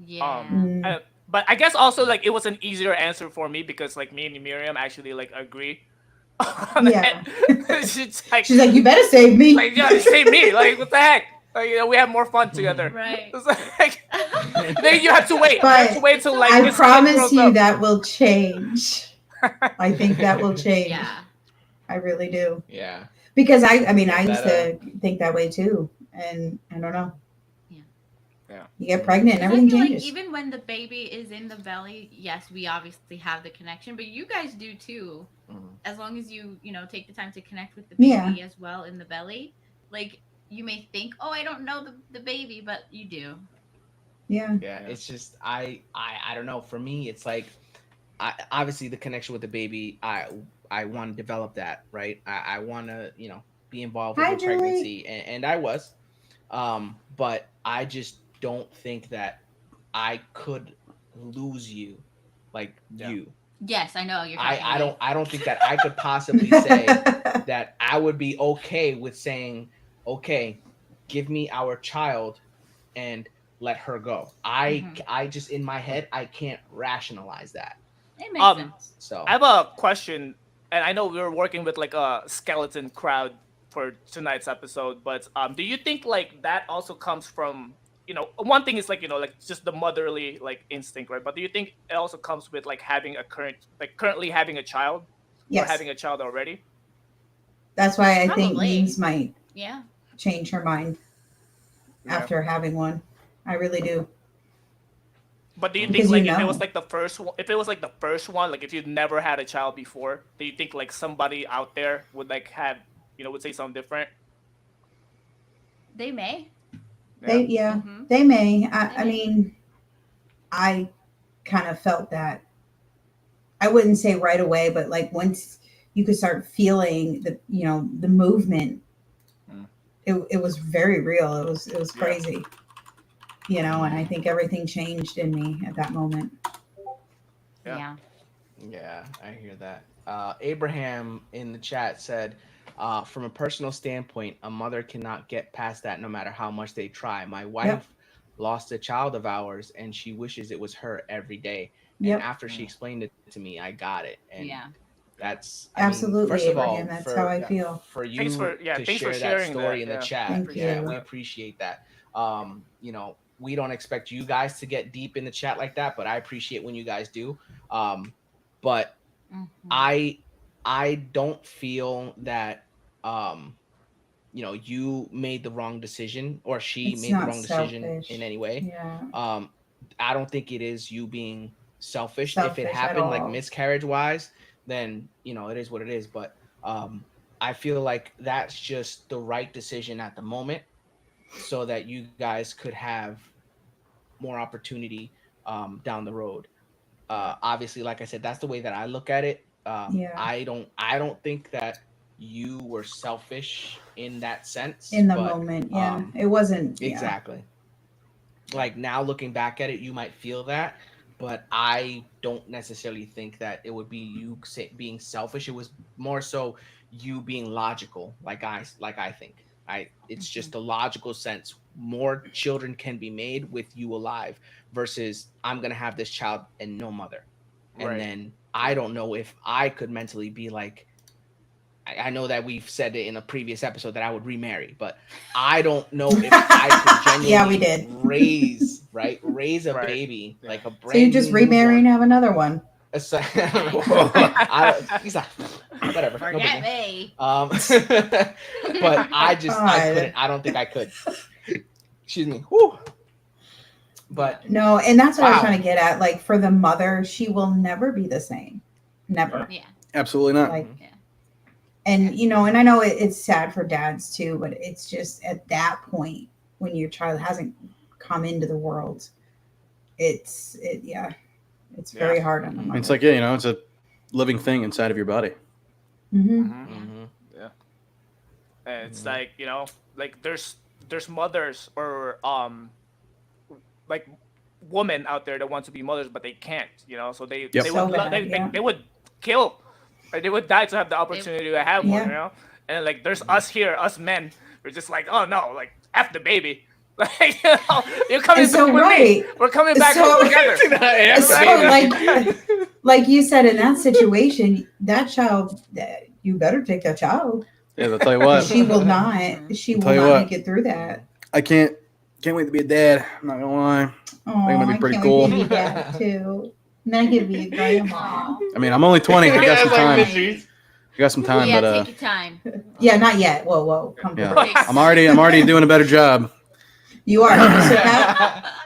S5: Yeah.
S1: Mm,
S4: But I guess also like it was an easier answer for me because like me and Miriam actually like agree on
S1: yeah.
S4: it. She's like,
S1: She's like, you better save me.
S4: yeah, save me. Like what the heck? Like, we have more fun together.
S5: Right.
S4: It's like, then you have to wait. You have to
S1: But
S4: wait
S5: It's
S4: till
S5: so
S4: like
S1: I
S4: his
S5: hard.
S4: kid
S1: promise
S4: grows
S1: you
S4: up.
S1: that will change. I think that will change.
S5: Yeah.
S1: I really do.
S3: Yeah.
S1: Because I mean, I
S3: Get
S1: used
S3: that,
S1: to think that way too. And I don't know.
S5: Yeah.
S4: Yeah.
S1: You get pregnant and
S5: Because I
S1: everything
S5: feel like
S1: changes.
S5: even when the baby is in the belly, yes, we obviously have the connection, but you guys do too.
S3: Mhm.
S5: As long as you know, take the time to connect with the baby
S1: Yeah.
S5: as well in the belly. Like you may think, oh, I don't know the baby, but you do.
S1: Yeah.
S3: Yeah,
S4: Yeah.
S3: it's just I don't know. For me, it's like obviously the connection with the baby. I want to develop that, right? I want to be involved with
S1: Hi,
S3: her
S1: Julie.
S3: pregnancy, and I was, but I just don't think that I could lose you, like
S4: Yeah.
S3: you.
S5: Yes, I know you're talking to me.
S3: I don't think that I could possibly say that I would be okay with saying, okay, give me our child and let her go.
S5: Mhm.
S3: I just in my head I can't rationalize that.
S5: It makes
S4: Um,
S5: sense.
S3: So
S4: I have a question, and I know we were working with like a skeleton crowd for tonight's episode, but do you think like that also comes from one thing is like like just the motherly like instinct, right? But do you think it also comes with like having a currently having a child or
S1: Yes.
S4: having a child already?
S1: That's why I think
S5: Probably.
S1: Memes might
S5: Yeah.
S1: change her mind
S4: Yeah.
S1: after having one. I really do.
S4: But do you think
S1: Because
S4: like
S1: you
S4: if it was
S1: know.
S4: like the first one, if it was like the first one, like if you'd never had a child before, do you think like somebody out there would like have would say something different?
S5: They may.
S4: Yeah.
S5: Mm-hmm.
S1: They may.
S5: They
S1: I
S5: may.
S1: mean, I kind of felt that. I wouldn't say right away, but like once you could start feeling the movement,
S4: Mm.
S1: it was very real. It was
S4: Yeah.
S1: crazy. And I think everything changed in me at that moment.
S4: Yeah.
S5: Yeah.
S3: yeah, I hear that. Abraham in the chat said, from a personal standpoint, a mother cannot get past that no matter how much they try. My wife
S1: Yep.
S3: lost a child of ours and she wishes it was her every day. And
S1: Yep.
S3: after she explained it to me, I got it. And
S5: Yeah.
S3: that's
S1: Absolutely,
S3: first of
S1: Abraham.
S3: all,
S1: That's how I
S4: Yeah.
S1: feel.
S3: for
S4: Thanks
S3: you
S4: for
S3: to
S4: thanks for
S3: share that
S4: sharing
S3: story
S4: that.
S3: in the
S4: Yeah.
S3: chat.
S1: Thank
S3: Yeah,
S1: you.
S3: we appreciate that. We don't expect you guys to get deep in the chat like that, but I appreciate when you guys do. But
S5: Mm-hmm.
S3: I don't feel that you made the wrong decision or she
S1: It's
S3: made the
S1: not
S3: wrong decision
S1: selfish.
S3: in any way.
S1: Yeah.
S3: I don't think it is you being selfish. If it
S1: Selfish at
S3: happened like
S1: all.
S3: miscarriage wise, then it is what it is. But I feel like that's just the right decision at the moment, so that you guys could have more opportunity down the road. Obviously, like I said, that's the way that I look at it.
S1: Yeah.
S3: I don't think that you were selfish in that sense.
S1: In the
S3: but,
S1: moment, yeah. It wasn't
S3: exactly. Like now looking back at it, you might feel that, but I don't necessarily think that it would be you being selfish. It was more so you being logical, like I think. It's just a logical sense. More children can be made with you alive versus I'm gonna have this child and no mother. And
S4: Right.
S3: then I don't know if I could mentally be like, I know that we've said it in a previous episode that I would remarry, but I don't know if I could genuinely
S1: Yeah, we did.
S3: raise a
S4: Right.
S3: baby
S4: Yeah.
S3: like a brand
S1: So you just
S3: new
S1: remarry and
S3: newborn.
S1: have another one.
S3: He's like, whatever. No
S5: Forget
S3: big
S5: me.
S3: deal. But I
S1: God.
S3: couldn't. I don't think I could. Excuse me. Whew. But
S1: No, and that's what I was
S3: Wow.
S1: trying to get at. Like for the mother, she will never be the same. Never.
S5: Yeah.
S2: Absolutely not.
S1: Like,
S5: Yeah.
S1: and and I know it's sad for dads too, but it's just at that point when your child hasn't come into the world, it's very hard on the mother.
S2: It's like, yeah, it's a living thing inside of your body.
S1: Mm-hmm.
S3: mm-hmm.
S4: Yeah. And it's like, like there's mothers or like women out there that want to be mothers but they can't, so they
S2: Yep.
S4: they
S1: So
S4: would
S1: bad,
S4: they would kill, like they would die to have the opportunity to have one,
S1: Yeah.
S4: And like there's us here, us men, we're just like, oh no, like F the baby. Like, you're coming
S1: And so,
S4: back with
S1: right.
S4: me. We're coming back
S1: So-
S4: home together.
S1: So like you said, in that situation, that child, you better take that child.
S2: Yeah, I'll tell you what.
S1: She will not. She will
S2: Tell you
S1: not
S2: what.
S1: make it through that.
S2: I can't wait to be a dad. I'm not gonna lie.
S1: Oh,
S2: it might be pretty
S1: can't
S2: cool.
S1: wait to be that too. And then I could be a grandma.
S2: I mean, I'm only 20. I got some
S3: Like
S2: time.
S3: miseries.
S2: I got some time,
S5: Yeah,
S2: but
S5: take your time.
S1: Yeah, not yet. Whoa, come to
S2: yeah.
S1: break.
S2: I'm already doing a better job.
S1: You are.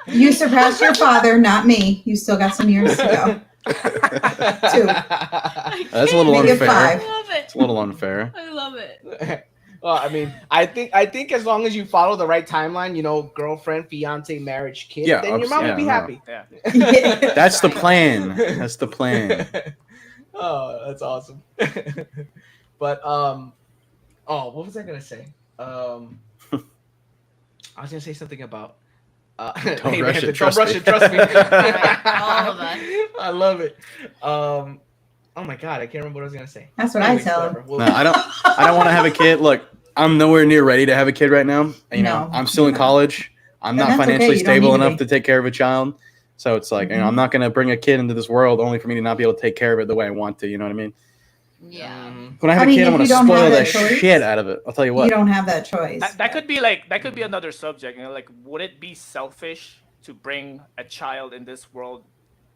S1: You surpassed your father, not me. You still got some years to go. Two.
S2: That's a little
S1: Maybe a
S2: unfair.
S1: five.
S5: I love it.
S2: It's a little unfair.
S5: I love it.
S3: Well, I mean, I think as long as you follow the right timeline, girlfriend, fiance, marriage, kid,
S2: Yeah,
S3: then your mom will be
S2: no.
S3: happy.
S4: Yeah.
S2: That's the plan. That's the plan.
S3: Oh, that's awesome. But what was I gonna say? I was gonna say something about.
S2: Don't rush it.
S3: Don't rush it. Trust me.
S5: All of us.
S3: I love it. Oh my god, I can't remember what I was gonna say.
S1: That's what I
S3: Anyways,
S1: tell him.
S3: whatever. We'll-
S2: No, I don't want to have a kid. Look, I'm nowhere near ready to have a kid right now.
S1: No,
S2: I'm still in
S1: no.
S2: college. I'm
S1: And
S2: not
S1: that's okay,
S2: financially
S1: you don't
S2: stable
S1: need to
S2: enough
S1: be.
S2: to take care of a child. So it's like, I'm not going to bring a kid into this world only for me to not be able to take care of it the way I want to. You know what I mean?
S5: Yeah.
S3: Mhm.
S2: When I have
S1: I
S2: a
S1: mean,
S2: kid, I'm
S1: if
S2: going
S1: you
S2: to
S1: don't
S2: spoil
S1: have
S2: the
S1: that choice,
S2: shit out of it. I'll tell you what.
S1: You don't have that choice.
S4: That could be another subject. Like, would it be selfish to bring a child in this world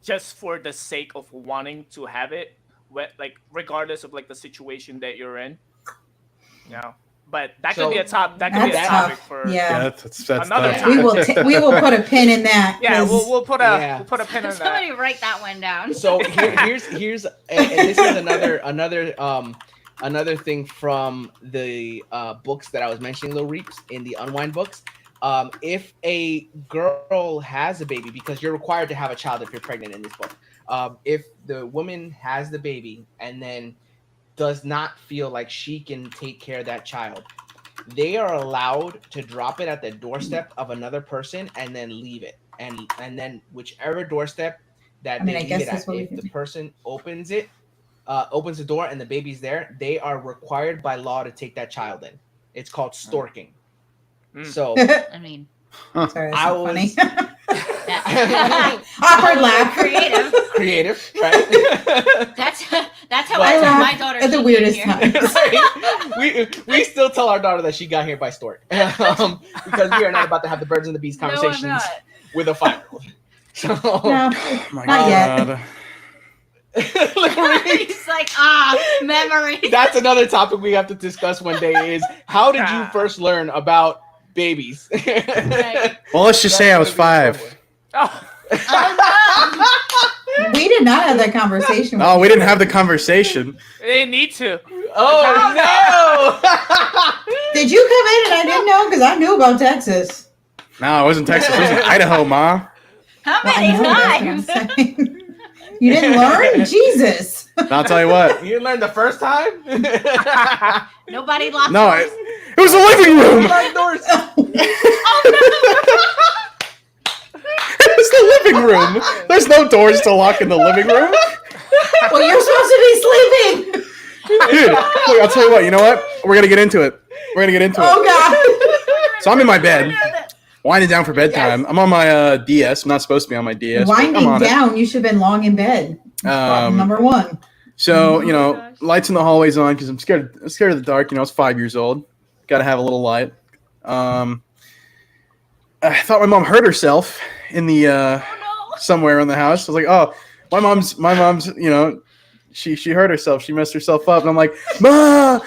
S4: just for the sake of wanting to have it, like regardless of like the situation that you're in? But that could be a topic
S1: That's
S4: topic
S1: tough.
S4: for
S1: Yeah.
S2: That's
S4: Another
S2: tough.
S4: time.
S1: We will put a pin in that.
S4: Yeah,
S1: 'cause
S4: we'll put a pin in
S5: Somebody
S4: that.
S5: write that one down.
S3: So here's and this is another thing from the books that I was mentioning, Lil Reaps, in the Unwind books. If a girl has a baby, because you're required to have a child if you're pregnant in this book, if the woman has the baby and then does not feel like she can take care of that child, they are allowed to drop it at the doorstep of another person and then leave it, and then whichever doorstep that
S1: I
S3: they leave
S1: guess
S3: it
S1: that's
S3: at,
S1: what we
S3: if
S1: can
S3: the
S1: do.
S3: person opens the door and the baby's there, they are required by law to take that child in. It's called storking. So
S5: I mean,
S1: Sorry, that's
S3: I
S1: not
S3: was-
S1: funny.
S5: that's
S1: Awkward laugh.
S5: creative.
S3: right?
S5: That's how
S3: Well,
S5: I
S1: I
S5: told my
S1: laugh
S5: daughter
S1: at the
S5: she
S1: weirdest
S5: came here.
S1: times.
S3: Right? We still tell our daughter that she got here by stork, because we are not about to have the birds and the bees
S5: No, I'm
S3: conversations
S5: not.
S3: with a 5-year-old. So
S1: No,
S2: Oh my
S1: Not yet.
S2: God.
S5: He's like, memories.
S3: That's another topic we have to discuss one day. Is how did you first learn about babies?
S5: Right.
S2: Well, let's just say I was 5.
S4: Oh,
S5: Oh,
S1: we did not have that conversation.
S2: Oh, we didn't have the conversation.
S4: they didn't need to.
S3: Oh no!
S1: Did you come in and I didn't know? Because I knew about Texas.
S2: No, it wasn't Texas. It was in Idaho, Ma.
S5: how
S1: Well, I
S5: many
S1: know, that's
S5: times?
S1: what I'm saying. You didn't learn? Jesus.
S2: I'll tell you what.
S3: You didn't learn the first time?
S5: Nobody locked
S2: No,
S5: doors.
S2: it was the living room.
S3: Locked doors.
S2: It was the living room. There's no doors to lock in the living room.
S1: Well, you're supposed to be sleeping.
S2: Dude, look, I'll tell you what. You know what? We're going to get into it.
S1: Oh, God.
S2: So I'm in my bed, winding down for bedtime. I'm on my DS. I'm not supposed to be on my DS. but I'm
S1: Winding
S2: on it.
S1: down, you should have been long in bed. Problem number one.
S2: So, you know,
S5: gosh.
S2: lights in the hallways on because I'm scared of the dark. You know, I was 5 years old. Got to have a little light. I thought my mom hurt herself in the
S5: Oh, no.
S2: somewhere in the house. I was like, oh, my mom's, you know, she hurt herself. She messed herself up. And I'm like, Mom,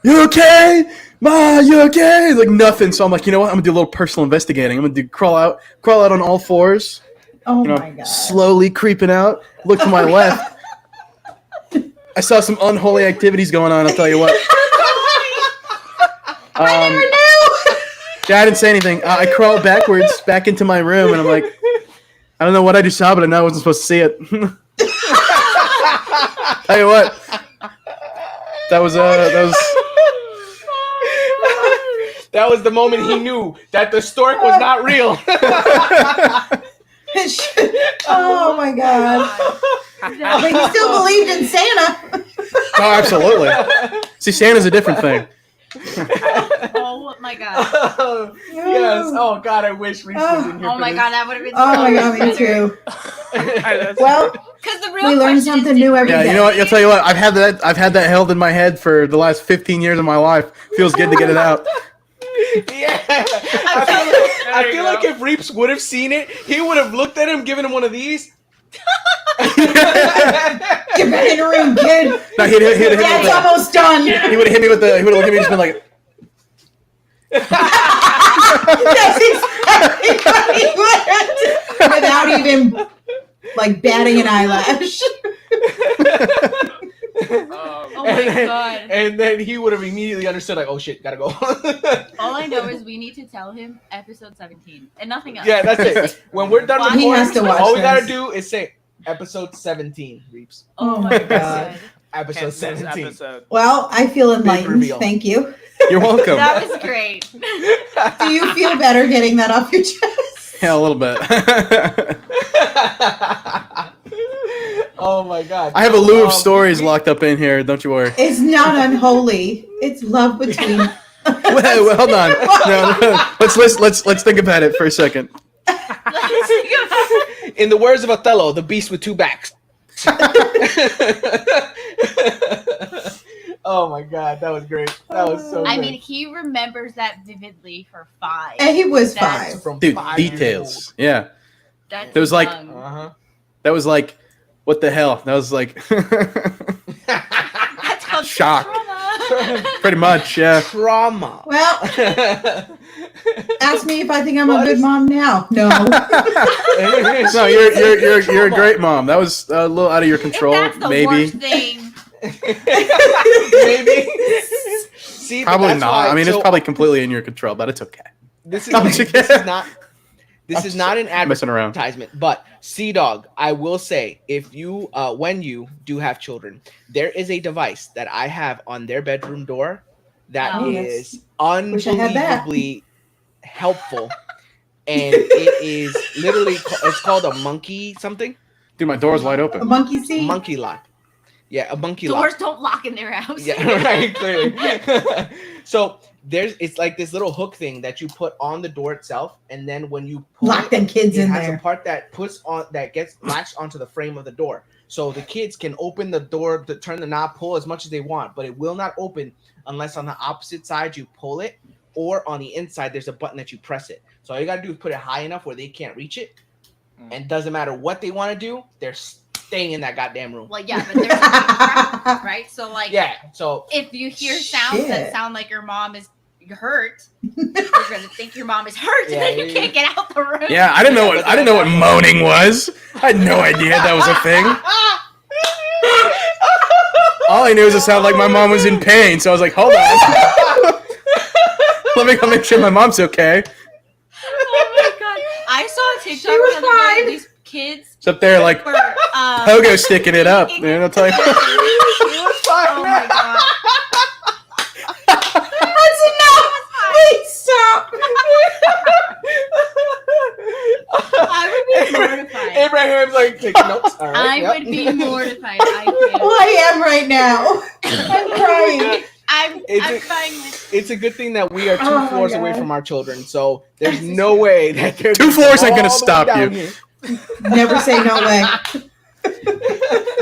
S2: you okay? Ma, you okay? Like nothing. So I'm like, you know what? I'm gonna do a little personal investigating. I'm gonna crawl out on all fours.
S1: Oh,
S2: You know,
S1: my God.
S2: slowly creeping out. Look to my left. I saw some unholy activities going on. I'll tell you what.
S1: I never knew.
S2: Yeah, I didn't say anything. I crawled backwards back into my room, and I'm like, I don't know what I just saw, but I know I wasn't supposed to see it. Tell you what, that was
S3: That was the moment he knew that the stork was not real.
S1: Oh, my God. But you still believed in Santa.
S2: oh, absolutely. See, Santa's a different thing.
S5: Oh my god.
S3: Yes. Oh God, I wish Reese was in here.
S5: Oh
S3: for
S5: my
S3: this.
S5: god, that would have been.
S1: Oh,
S5: so
S1: my God, me
S5: much better.
S1: too. Well,
S5: Because the real
S1: we learn
S5: question
S1: something
S5: is,
S1: new every
S2: Yeah,
S1: day.
S2: you know what? I'll tell you what. I've had that held in my head for the last 15 years of my life. Feels good to get it out.
S3: Yeah.
S4: There
S3: I
S4: you
S3: feel
S4: go.
S3: like if Reeps would have seen it, he would have looked at him, given him one of these.
S1: Get back in the room, kid.
S2: No, he'd hit me
S1: Dad's
S2: with
S1: almost done.
S2: he would have hit me with the. He would have looked at me and just been like,
S1: That's exactly what he would. Without even like batting an eyelash.
S5: Oh my god.
S3: And then he would have immediately understood, like, oh shit, gotta go.
S5: All I know is we need to tell him episode 17 and nothing else.
S3: Yeah, that's it. When we're done
S5: He
S3: recording,
S1: has to watch
S3: all we gotta
S1: this.
S3: do is say episode 17, Reeps.
S5: Oh my
S1: my
S5: god.
S1: God.
S3: Episode
S4: Hence this
S3: 17.
S4: episode.
S1: Well, I feel enlightened.
S3: reveal.
S1: Thank you.
S2: "You're welcome."
S5: That was great.
S1: Do you feel better getting that off your chest?
S2: Yeah, a little bit.
S3: Oh my god.
S2: I have a slew of stories locked up in here. Don't you worry.
S1: It's not unholy. It's love between.
S2: Wait, hold on. No, let's think about it for a second.
S5: Let's think about it.
S3: In the words of Othello, the beast with two backs. Oh my god, that was great. That was so
S5: I
S3: good.
S5: mean, he remembers that vividly for 5.
S1: And he was
S5: That's-
S1: 5.
S3: From
S2: Dude,
S3: 5 years
S2: details. Yeah.
S5: That's
S2: It was like-
S5: young.
S3: old. Uh-huh.
S2: That was like, what the hell? That was like,
S5: That's called
S2: shock.
S5: trauma.
S2: pretty much, yeah.
S3: Trauma.
S1: Well, ask me if I think I'm a
S3: What
S1: good
S3: is-
S1: mom now. No.
S2: No, you're a great mom. That was a little out of your
S5: If
S2: control,
S5: that's the
S2: maybe.
S5: worst thing.
S3: Maybe. See, but
S2: Probably
S3: that's
S2: not.
S3: why-
S2: I mean,
S3: so
S2: it's probably completely in your control, but it's okay.
S3: this is
S2: I'm just
S3: this
S2: kidding.
S3: is not this
S2: I'm
S3: is not an
S2: messing around.
S3: advertisement, but Sea Dog, I will say, if you when you do have children, there is a device that I have on their bedroom door that
S5: Oh,
S3: is
S1: Wish I had that.
S3: unbelievably helpful, and it is literally it's called a monkey something
S2: Dude, my door's wide
S1: A
S2: open.
S1: monkey see?
S3: monkey lock. Yeah, a monkey
S5: Doors
S3: lock.
S5: don't lock in their house.
S3: Yeah, right, clearly. So it's like this little hook thing that you put on the door itself, and then when you pull
S1: Lock
S3: it,
S1: them kids
S3: it
S1: in
S3: has
S1: there.
S3: a part that gets latched onto the frame of the door. So the kids can open the door, turn the knob, pull as much as they want, but it will not open unless on the opposite side you pull it, or on the inside there's a button that you press it. So all you gotta do is put it high enough where they can't reach it, and doesn't matter what they want to do, they're staying in that goddamn room.
S5: Well, yeah, but there's a difference, right? So, like,
S3: Yeah. So
S5: if you hear sounds that
S1: Shit.
S5: sound like your mom is hurt, you're gonna think your mom is hurt,
S3: Yeah,
S5: and then you
S3: yeah,
S5: can't get out the room.
S2: Yeah, I didn't know what moaning was. I had no idea that was a thing. All I knew is it sounded like my mom was in pain, so I was like, hold on. Let me go make sure my mom's okay.
S5: Oh my god! I saw a TikTok
S1: She was
S5: the other day
S1: fine.
S5: of these kids
S2: It's up there like
S5: for
S2: pogo sticking it up. Man, I'll tell you.
S3: He was fine.
S5: Oh my god.
S1: That's enough. Please stop.
S5: I would be mortified.
S3: Abraham's like taking notes. All right,
S5: I would be mortified. I can't.
S1: Well, I am right now. I'm crying.
S5: I'm
S3: It's
S5: crying.
S3: It's a good thing that we are two
S1: Oh my
S3: floors away
S1: God.
S3: from our children, so there's no way that they're
S2: 2 floors ain't gonna
S3: all the way
S2: stop
S3: down
S2: you.
S3: here.
S1: Never say no way.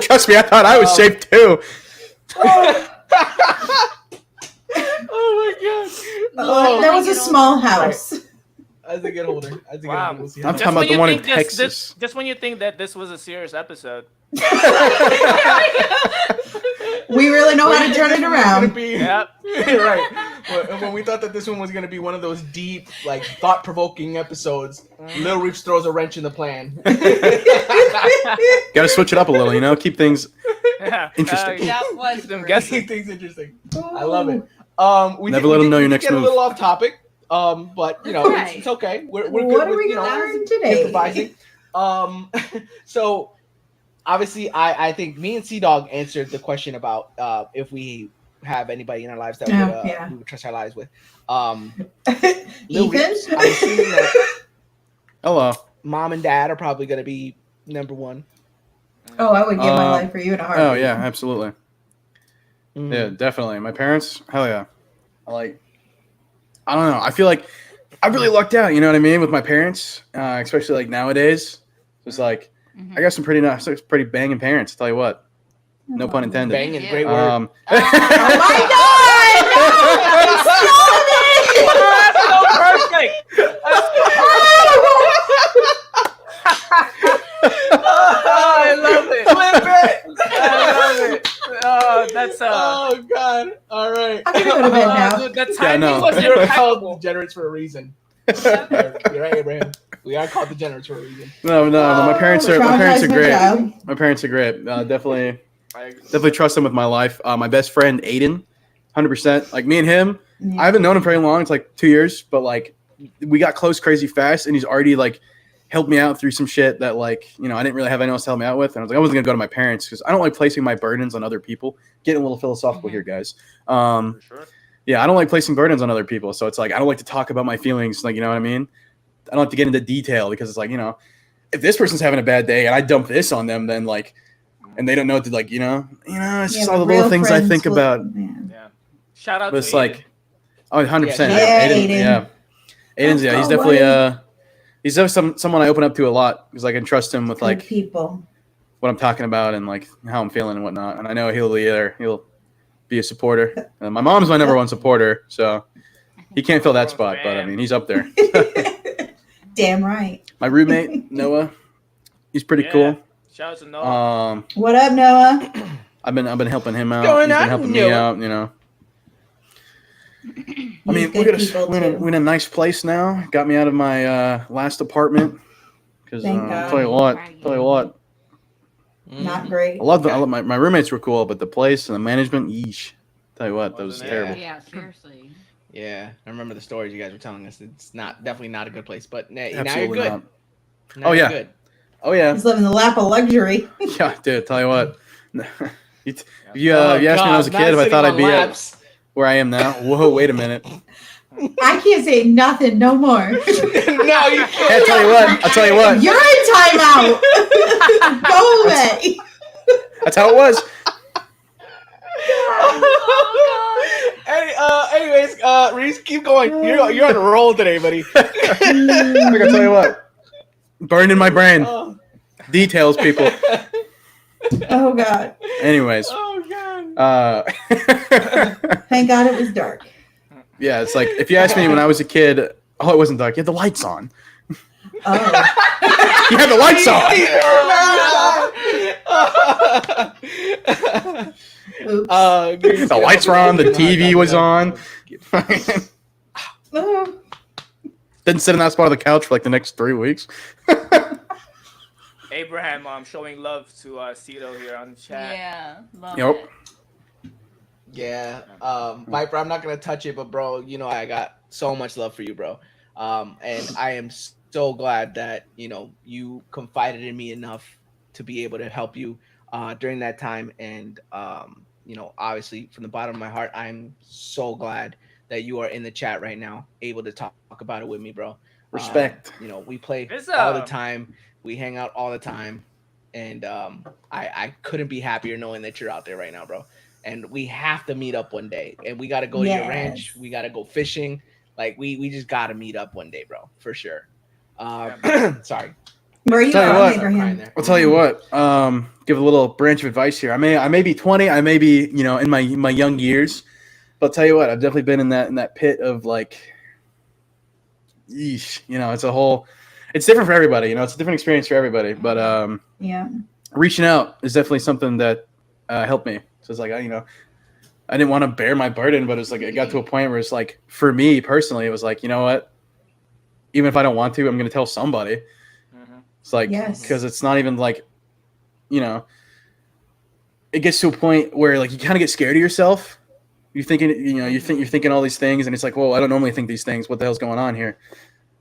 S2: Trust me, I thought I was safe too.
S3: Oh my god!
S1: That was a small house.
S3: As they get older,
S4: Wow.
S3: we'll see
S2: I'm
S3: how
S2: talking about the one in Texas.
S4: Just when you think that this was a serious episode.
S1: We really know how to turn it
S3: Gonna
S1: around.
S3: be,
S4: Yep.
S3: right. When we thought that this one was gonna be one of those deep, like thought-provoking episodes, Lil Reeves throws a wrench in the plan.
S2: Got to switch it up a little, you know, keep things
S4: Yeah.
S2: Interesting.
S5: That was
S4: Them
S5: great.
S4: guessing.
S3: Things interesting. I love it. We
S2: Never let them know your next
S3: get
S2: move.
S3: a little off topic, but you know
S5: Right.
S3: it's okay. We're
S1: What
S3: good
S1: are
S3: with
S1: we
S3: you know
S1: gonna learn today?
S3: improvising. So obviously, I think me and Sea Dog answered the question about if we have anybody in our lives that
S1: Oh, yeah.
S3: we would trust our lives with. Lil
S1: Ethan?
S3: Reeves, I'm assuming that
S2: Hello.
S3: mom and dad are probably going to be number one.
S1: Oh, I would give my life for you in a heartbeat.
S2: Oh yeah, absolutely.
S3: Mm.
S2: Yeah, definitely. My parents, hell yeah. I don't know. I feel like I really lucked out. You know what I mean with my parents, especially like nowadays. It's like I got some pretty nice, pretty banging parents. I'll tell you what. No pun intended.
S3: Banging,
S5: Yeah.
S3: great word.
S1: Oh my God!
S4: That's so perfect.
S3: I love it. Flip it.
S4: I love it. That's
S3: Oh God! All right.
S1: I'm gonna go to bed now.
S4: dude, that
S2: Yeah,
S4: timing
S2: no.
S4: was
S3: You're
S4: impeccable.
S3: called degenerates for a reason. You're right, Abraham. We are called degenerates for a reason.
S2: No. My parents are
S1: Traumatized my
S2: great.
S1: child.
S2: My parents are great. Definitely trust them with my life. My best friend Aiden, 100%. Like me and him, I haven't known him very long. It's like 2 years, but like we got close crazy fast, and he's already like helped me out through some shit that like I didn't really have anyone else to help me out with, and I was like I wasn't gonna go to my parents because I don't like placing my burdens on other people. Getting a little philosophical here, guys.
S4: For sure.
S2: Yeah, I don't like placing burdens on other people, so it's like I don't like to talk about my feelings. Like you know what I mean? I don't like to get into detail because it's like if this person's having a bad day and I dump this on them, then like. And they don't know what to like, it's just all the little things I think about.
S4: Yeah. Shout out
S2: But
S4: to
S2: it's like,
S4: Aiden.
S2: 100%.
S1: Yeah,
S2: Aiden.
S1: Aiden.
S2: Yeah. Aiden's, yeah, he's
S1: Let's go,
S2: definitely, he's definitely someone I open up to a lot because I can trust him with
S1: Good
S2: like
S1: people.
S2: what I'm talking about and like how I'm feeling and whatnot. And I know he'll be a supporter. My mom's my number one supporter, so he can't fill that spot, but I mean, he's up there.
S1: Damn right.
S2: My roommate, Noah, he's pretty
S4: Yeah.
S2: cool.
S4: Shout out to Noah.
S1: What up, Noah?
S2: I've been helping him out.
S3: Going
S2: He's been
S3: on,
S2: helping me
S3: Noah?
S2: out, I mean,
S1: good
S2: look at us.
S1: people,
S2: We're
S1: too.
S2: in a nice place now. Got me out of my last apartment. Because
S1: Thank God.
S2: tell you what,
S1: Not great.
S2: I love my roommates were cool, but the place and the management, yeesh. Tell you what, that was
S4: Wasn't it?
S2: terrible.
S5: Yeah, seriously.
S3: Yeah, I remember the stories you guys were telling us. It's definitely not a good place. But now you're
S2: Absolutely
S3: good.
S2: not.
S3: Now
S2: Oh,
S3: you're
S2: yeah.
S3: good.
S2: Oh yeah,
S1: He's living the lap of luxury.
S2: yeah, dude. Tell you what, if you
S3: Oh,
S2: asked me when I was a
S3: God,
S2: kid if
S3: not
S2: I thought I'd
S3: sitting
S2: be
S3: on
S2: at
S3: laps.
S2: where I am now. Whoa, wait a minute.
S1: I can't say nothing no more.
S3: No, you
S2: Hey,
S3: can't.
S2: I'll tell you what.
S1: You're in timeout. Go away.
S2: That's how it was.
S3: Anyways, Reese, keep going. You're on a roll today, buddy.
S2: Like I tell you what, burned in my brain.
S3: Oh,
S2: Details, people.
S1: Oh God.
S2: Anyways,
S3: oh God.
S1: Thank God it was dark.
S2: yeah, it's like if you asked me when I was a kid, it wasn't dark. You had the lights on.
S1: Oh.
S2: You had the lights on.
S1: Oops.
S2: The lights were on. The TV was on.
S1: Oh.
S2: Didn't sit in that spot on the couch for like the next 3 weeks.
S4: Abraham, showing love to Cito here on the chat.
S5: Yeah. Love
S2: Yep.
S5: it.
S3: Yeah, Viper, I'm not gonna touch it, but bro, I got so much love for you, bro. And I am so glad that you confided in me enough to be able to help you during that time. And obviously, from the bottom of my heart, I'm so glad that you are in the chat right now, able to talk about it with me, bro.
S2: Respect.
S3: We play
S4: It's
S3: all the time, we hang out all the time, and I couldn't be happier knowing that you're out there right now, bro. And we have to meet up one day, and we got to go to your ranch.
S1: Yes.
S3: We got to go fishing. Like we just got to meet up one day, bro, for sure. Sorry.
S1: Where are you
S2: Tell you
S1: from,
S2: what.
S1: Abraham?
S2: I'll tell you what. Give a little branch of advice here. I may be 20. I may be in my young years, but I'll tell you what. I've definitely been in that pit of like, yeesh. It's different for everybody. It's a different experience for everybody. But
S1: Yeah.
S2: reaching out is definitely something that helped me. So it's like I didn't want to bear my burden, but it's like it got to a point where it's like for me personally, it was like, you know what? Even if I don't want to, I'm going to tell somebody. It's like,
S1: Yes.
S2: because it's not even like, it gets to a point where like you kind of get scared of yourself. You're thinking, you're thinking all these things, and it's like, well, I don't normally think these things. What the hell's going on here?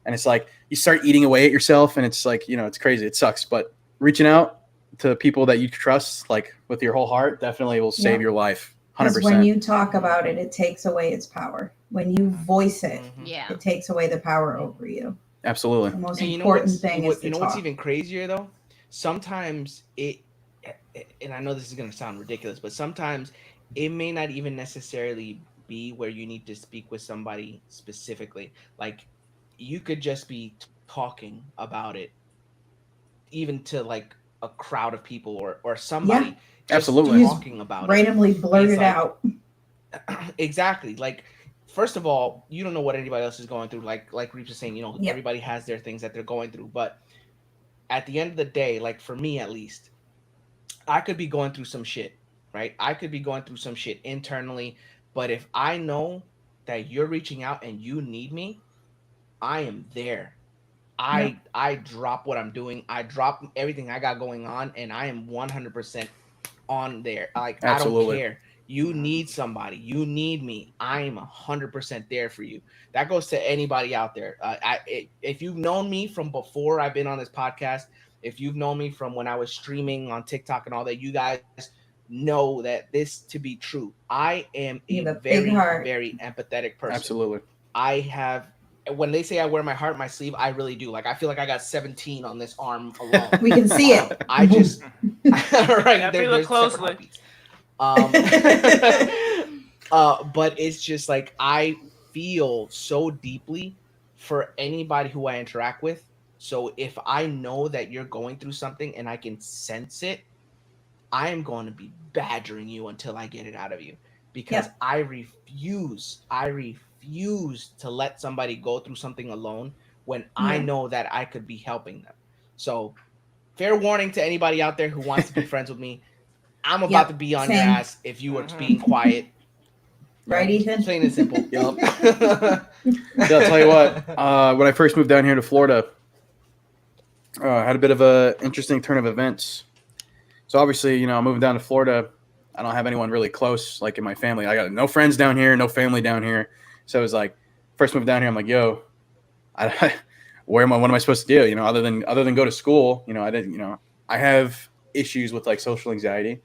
S2: And it's like you start eating away at yourself, and it's like, it's crazy. It sucks, but reaching out to people that you trust, like with your whole heart, definitely will save your life. 100%.
S1: Because when you talk about it, it takes away its power. When you voice it,
S5: Yeah.
S1: it takes away the power over you.
S2: Absolutely.
S1: The most
S3: And
S1: important thing is to
S3: what's
S1: talk.
S3: even crazier though? Sometimes and I know this is gonna sound ridiculous, but sometimes it may not even necessarily be where you need to speak with somebody specifically. Like you could just be talking about it, even to like a crowd of people or somebody.
S1: Yeah.
S3: Just
S2: Absolutely.
S3: talking about it.
S1: Randomly blurt
S3: It's
S1: it
S3: like-
S1: out.
S3: Exactly. Like, first of all, you don't know what anybody else is going through. Like Reach is saying,
S1: Yep.
S3: everybody has their things that they're going through. But at the end of the day, like for me at least, I could be going through some shit, right? I could be going through some shit internally. But if I know that you're reaching out and you need me, I am there. I drop what I'm doing. I drop everything I got going on, and I am 100% on there. Like
S2: Absolutely.
S3: I don't care. You need somebody. You need me. I am 100% there for you. That goes to anybody out there. If you've known me from before I've been on this podcast, if you've known me from when I was streaming on TikTok and all that, you guys know that this to be true. I am
S1: You
S3: a
S1: have a big
S3: very,
S1: heart.
S3: very empathetic person.
S2: Absolutely.
S3: I have. When they say I wear my heart on my sleeve, I really do. Like I feel like I got 17 on this arm alone.
S1: We can see it.
S3: I just right.
S4: Yeah,
S3: there-
S4: if you look
S3: there's separate
S4: closely.
S3: heartbeats. But it's just like I feel so deeply for anybody who I interact with. So if I know that you're going through something and I can sense it, I am going to be badgering you until I get it out of you. Because
S1: Yep.
S3: I refuse to let somebody go through something alone when I
S1: Yeah.
S3: know that I could be helping them. So, fair warning to anybody out there who wants to be friends with me. I'm about
S1: Yep,
S3: to be on your
S1: same.
S3: ass if you are being quiet.
S1: Right, Ethan?
S3: Plain and simple.
S2: Yup. I'll tell you what. When I first moved down here to Florida, I had a bit of a interesting turn of events. So obviously, moving down to Florida, I don't have anyone really close, like in my family. I got no friends down here, no family down here. So it was like, first moved down here, I'm like, yo, what am I supposed to do? Other than go to school, I have issues with like social anxiety.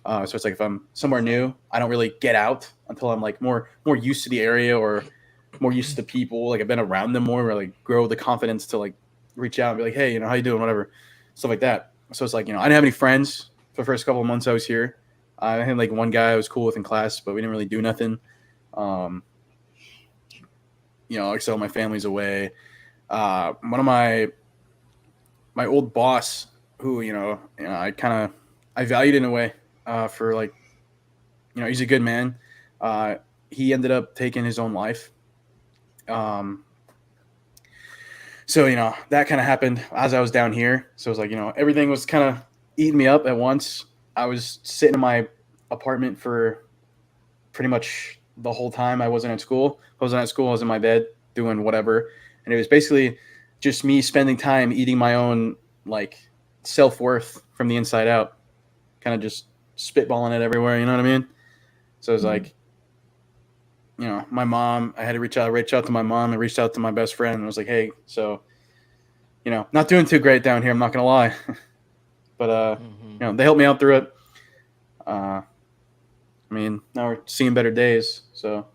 S2: So it's like if I'm somewhere new, I don't really get out until I'm like more used to the area or more used to the people. Like I've been around them more, or like grow the confidence to like reach out and be like, hey, how you doing? Whatever, stuff like that. So it's like, I didn't have any friends for the first couple of months I was here. I had like one guy I was cool with in class, but we didn't really do nothing. Like so my family's away. One of my old boss who, I valued in a way, for like, he's a good man. He ended up taking his own life. So, that kind of happened as I was down here. So it was like, everything was kind of eating me up at once. I was sitting in my apartment for pretty much the whole time I wasn't at school. I wasn't at school. I was in my bed doing whatever. And it was basically just me spending time eating my own, like, self-worth from the inside out. Kind of just spitballing it everywhere. You know what I mean? So it was like, my mom. I had to reach out to my mom. I reached out to my best friend, and I was like, hey, so not doing too great down here. I'm not gonna lie, but they helped me out through it. I mean, now we're seeing better days, so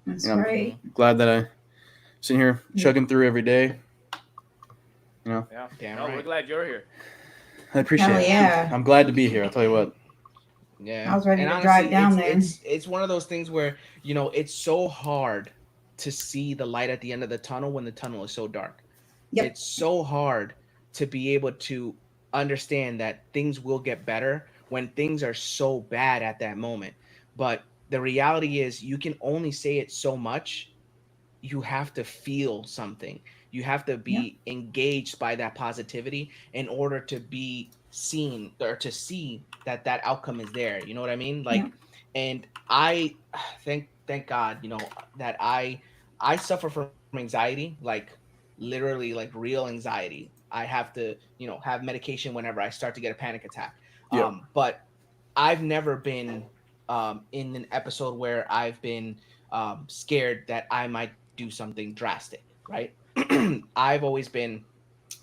S1: That's
S2: I'm
S1: right.
S2: glad that I sitting here chugging through every day.
S4: Yeah.
S3: Damn
S4: No, we're
S3: right.
S4: glad you're here.
S2: I appreciate
S1: Hell
S2: it.
S1: yeah.
S2: I'm glad to be here. I'll tell you what.
S3: Yeah,
S1: I was ready
S3: and
S1: to
S3: honestly,
S1: drive down there.
S3: it's one of those things where it's so hard to see the light at the end of the tunnel when the tunnel is so dark.
S1: Yep.
S3: It's so hard to be able to understand that things will get better when things are so bad at that moment. But the reality is, you can only say it so much. You have to feel something. You have to
S1: Yep.
S3: be engaged by that positivity in order to be seen or to see that that outcome is there. You know what I mean? Like,
S1: Yep.
S3: and I thank God, that I suffer from anxiety, like literally like real anxiety. I have to, have medication whenever I start to get a panic attack.
S2: Yep.
S3: But I've never been in an episode where I've been scared that I might do something drastic, right? I've always been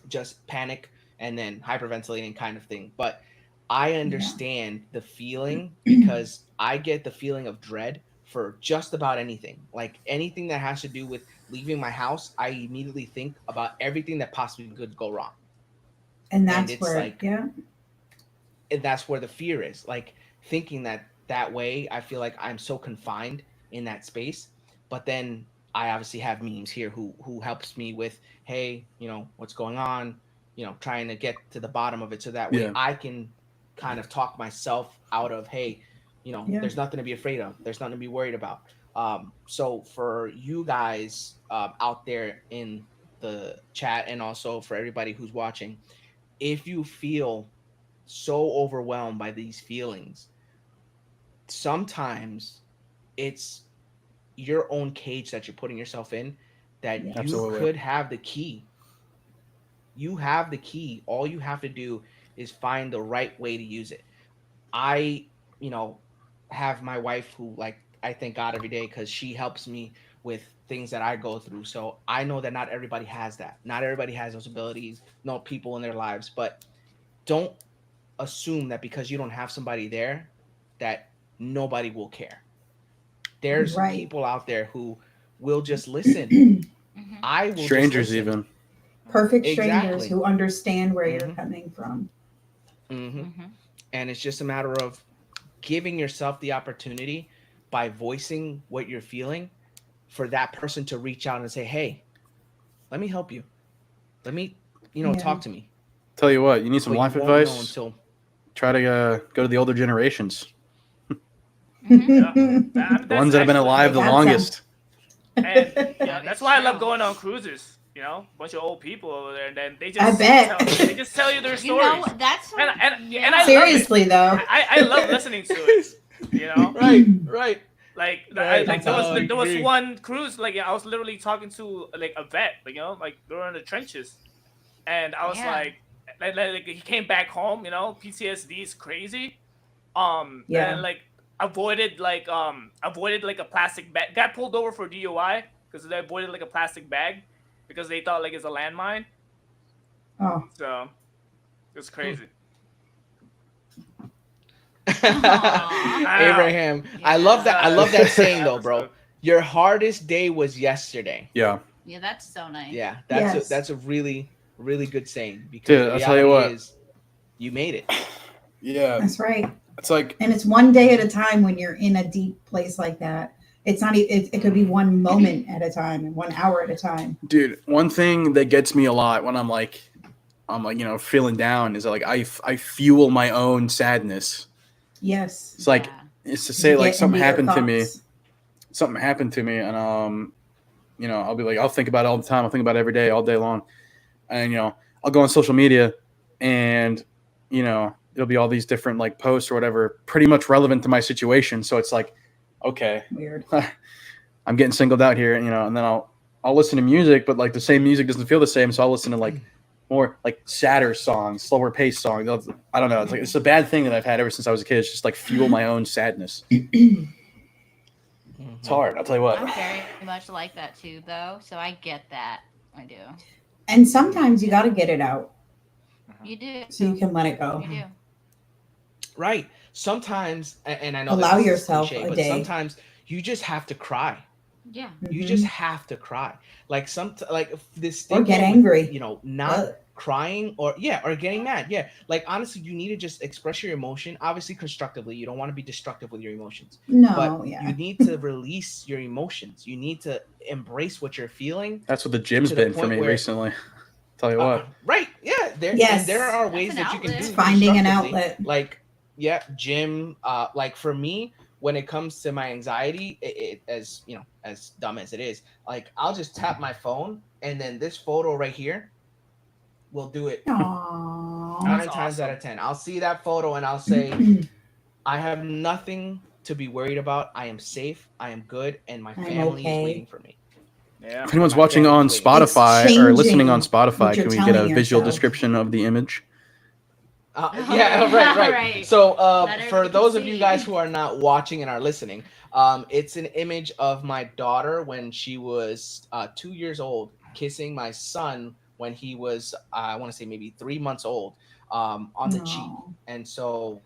S3: just panic and then hyperventilating kind of thing. But I understand the feeling because I get the feeling of dread for just about anything. Like anything that has to do with leaving my house, I immediately think about everything that possibly could go wrong.
S1: And
S3: And
S1: that's
S3: it's
S1: where,
S3: like, and that's where the fear is, like thinking that way. I feel like I'm so confined in that space. But then I obviously have memes here who helps me with, hey, what's going on, trying to get to the bottom of it, so that way
S2: Yeah.
S3: I can kind of talk myself out of, hey,
S1: Yeah.
S3: there's nothing to be afraid of, there's nothing to be worried about. So for you guys out there in the chat, and also for everybody who's watching, if you feel so overwhelmed by these feelings, sometimes it's your own cage that you're putting yourself in, that
S1: Yeah.
S3: you
S2: Absolutely.
S3: could have the key. You have the key. All you have to do is find the right way to use it. I, have my wife who, like, I thank God every day because she helps me with things that I go through. So I know that not everybody has that. Not everybody has those abilities, no people in their lives. But don't assume that because you don't have somebody there that nobody will care. There's
S1: Right.
S3: people out there who will just listen.
S5: Mhm.
S3: I will just
S2: Strangers
S3: listen.
S2: even.
S1: Perfect strangers
S3: Exactly.
S1: who understand where you're
S3: Mhm.
S1: coming from.
S3: Mm-hmm. And it's just a matter of giving yourself the opportunity by voicing what you're feeling for that person to reach out and say, hey, let me help you. Let me,
S1: Yeah.
S3: talk to me.
S2: Tell you what, you need some
S3: But you
S2: life
S3: won't know
S2: advice.
S3: until.
S2: Try to go to the older generations,
S5: Mhm.
S4: Yeah.
S2: the ones that have been alive the
S1: That's
S2: longest.
S4: And
S5: That
S4: that's
S5: is
S4: why I love
S5: true.
S4: going on cruises. Bunch of old people over there, and then they
S1: I
S4: just
S1: bet.
S4: they just tell you their stories.
S5: That's
S4: And
S5: what,
S4: and
S5: yeah.
S4: and I love it.
S1: Seriously though.
S4: I love listening to it. You know,
S3: Right.
S4: like
S3: Right.
S1: That's
S4: there was
S1: awesome.
S4: there was
S3: Agree.
S4: one cruise, like I was literally talking to like a vet, like they were in the trenches, and I was
S5: Yeah.
S4: like he came back home, PTSD is crazy.
S1: Yeah.
S4: And like avoided like a plastic bag, got pulled over for DUI because they avoided like a plastic bag because they thought like it's a landmine.
S1: Oh.
S4: So it's crazy.
S5: Aw.
S3: Abraham, I love that. I
S5: Yeah.
S3: love that saying though, bro.
S4: Episode.
S3: Your hardest day was yesterday.
S2: Yeah,
S5: Yeah, that's so nice.
S3: Yeah,
S1: Yes.
S3: that's a really really good saying, because
S2: dude.
S3: the
S2: I'll tell you
S3: reality
S2: what.
S3: is you made it.
S2: Yeah,
S1: That's right.
S2: it's like,
S1: And it's one day at a time when you're in a deep place like that. It's not. It could be one moment at a time and 1 hour at a time.
S2: dude. One thing that gets me a lot when I'm like feeling down is that, like, I fuel my own sadness.
S1: Yes.
S2: It's like,
S5: Yeah.
S2: it's to
S1: 'Cause
S2: say
S1: you
S2: like
S1: get into your thoughts.
S2: something happened to me, and I'll be like, I'll think about it all the time. I'll think about it every day, all day long, and I'll go on social media, and it'll be all these different like posts or whatever, pretty much relevant to my situation. So it's like, okay,
S1: Weird.
S2: I'm getting singled out here, and then I'll listen to music, but like the same music doesn't feel the same, so I'll listen to like more like sadder songs, slower paced songs. I don't know. It's a bad thing that I've had ever since I was a kid. It's just like fuel my own sadness. It's hard. I'll tell you what.
S5: I'm very much like that too, though. So I get that. I do.
S1: And sometimes you got to get it out
S5: You do.
S1: so you can let it go.
S5: You do.
S3: Right. Sometimes, and I know
S1: Allow
S3: that this is
S1: yourself
S3: cliche,
S1: a
S3: but
S1: day.
S3: sometimes you just have to cry.
S5: Yeah.
S3: You
S1: Mhm.
S3: just have to cry. Like this
S1: Or
S3: thing
S1: get
S3: with,
S1: angry.
S3: you know, not
S1: Ugh.
S3: crying or getting mad. Yeah. Like honestly, you need to just express your emotion, obviously constructively. You don't want to be destructive with your emotions.
S1: No,
S3: But
S1: yeah.
S3: you need to release your emotions. You need to embrace what you're feeling.
S2: That's what the gym's
S3: To the
S2: been for
S3: point
S2: me
S3: where-
S2: recently. Tell you what.
S3: Right. Yeah.
S1: Yes.
S3: There are
S5: That's
S3: ways
S5: an
S3: that you can
S5: outlet.
S3: do
S5: It's
S1: finding an
S3: constructively.
S1: outlet.
S3: Like, yeah, gym. Like for me, when it comes to my anxiety, it as you know, as dumb as it is, like I'll just tap my phone, and then this photo right here will do it
S1: Aww.
S3: 9 times out of 10. I'll see that photo and I'll say, I have nothing to be worried about. I am safe. I am good, and my
S1: I'm
S3: family is
S1: okay.
S3: waiting for me.
S4: Yeah.
S2: If anyone's
S3: My
S2: watching on
S3: family's waiting.
S2: Spotify
S1: It's
S2: or listening on
S1: changing
S2: Spotify,
S1: what you're
S2: can we get a
S1: telling
S2: visual
S1: yourself.
S2: description of the image?
S3: Yeah, right.
S5: Right.
S3: So,
S5: Let
S3: for
S5: everybody
S3: those of you
S5: see.
S3: guys who are not watching and are listening, it's an image of my daughter when she was 2 years old, kissing my son when he was, I want to say maybe 3 months old, on the cheek.
S1: Aw.
S3: And so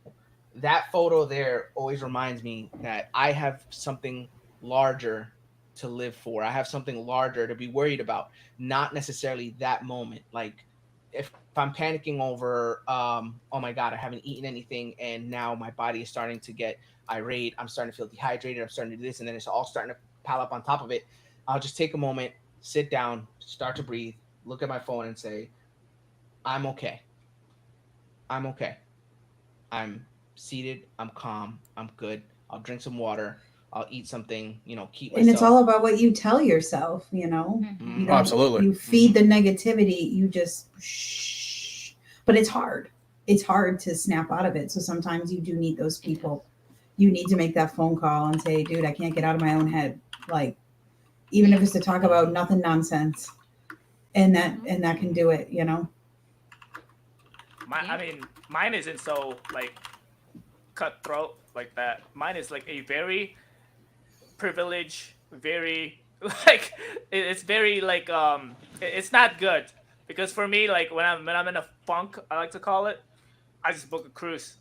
S3: that photo there always reminds me that I have something larger to live for. I have something larger to be worried about, not necessarily that moment. Like if I'm panicking over, oh my God, I haven't eaten anything, and now my body is starting to get irate. I'm starting to feel dehydrated. I'm starting to do this, and then it's all starting to pile up on top of it. I'll just take a moment, sit down, start to breathe, look at my phone, and say, I'm okay. I'm okay. I'm seated. I'm calm. I'm good. I'll drink some water. I'll eat something, keep myself.
S1: And it's all about what you tell yourself, you know.
S5: Mhm.
S1: You
S2: Oh,
S1: don't,
S2: absolutely.
S1: You feed the negativity. You just shh. But it's hard. It's hard to snap out of it. So sometimes you do need those people. You need to make that phone call and say, dude, I can't get out of my own head. Like, even if it's to talk about nothing nonsense. And that can do it, you know.
S4: I mean, mine isn't so like cutthroat like that. Mine is like a very privileged, very like it's very like it's not good because for me like when I'm in a funk, I like to call it, I just book a cruise.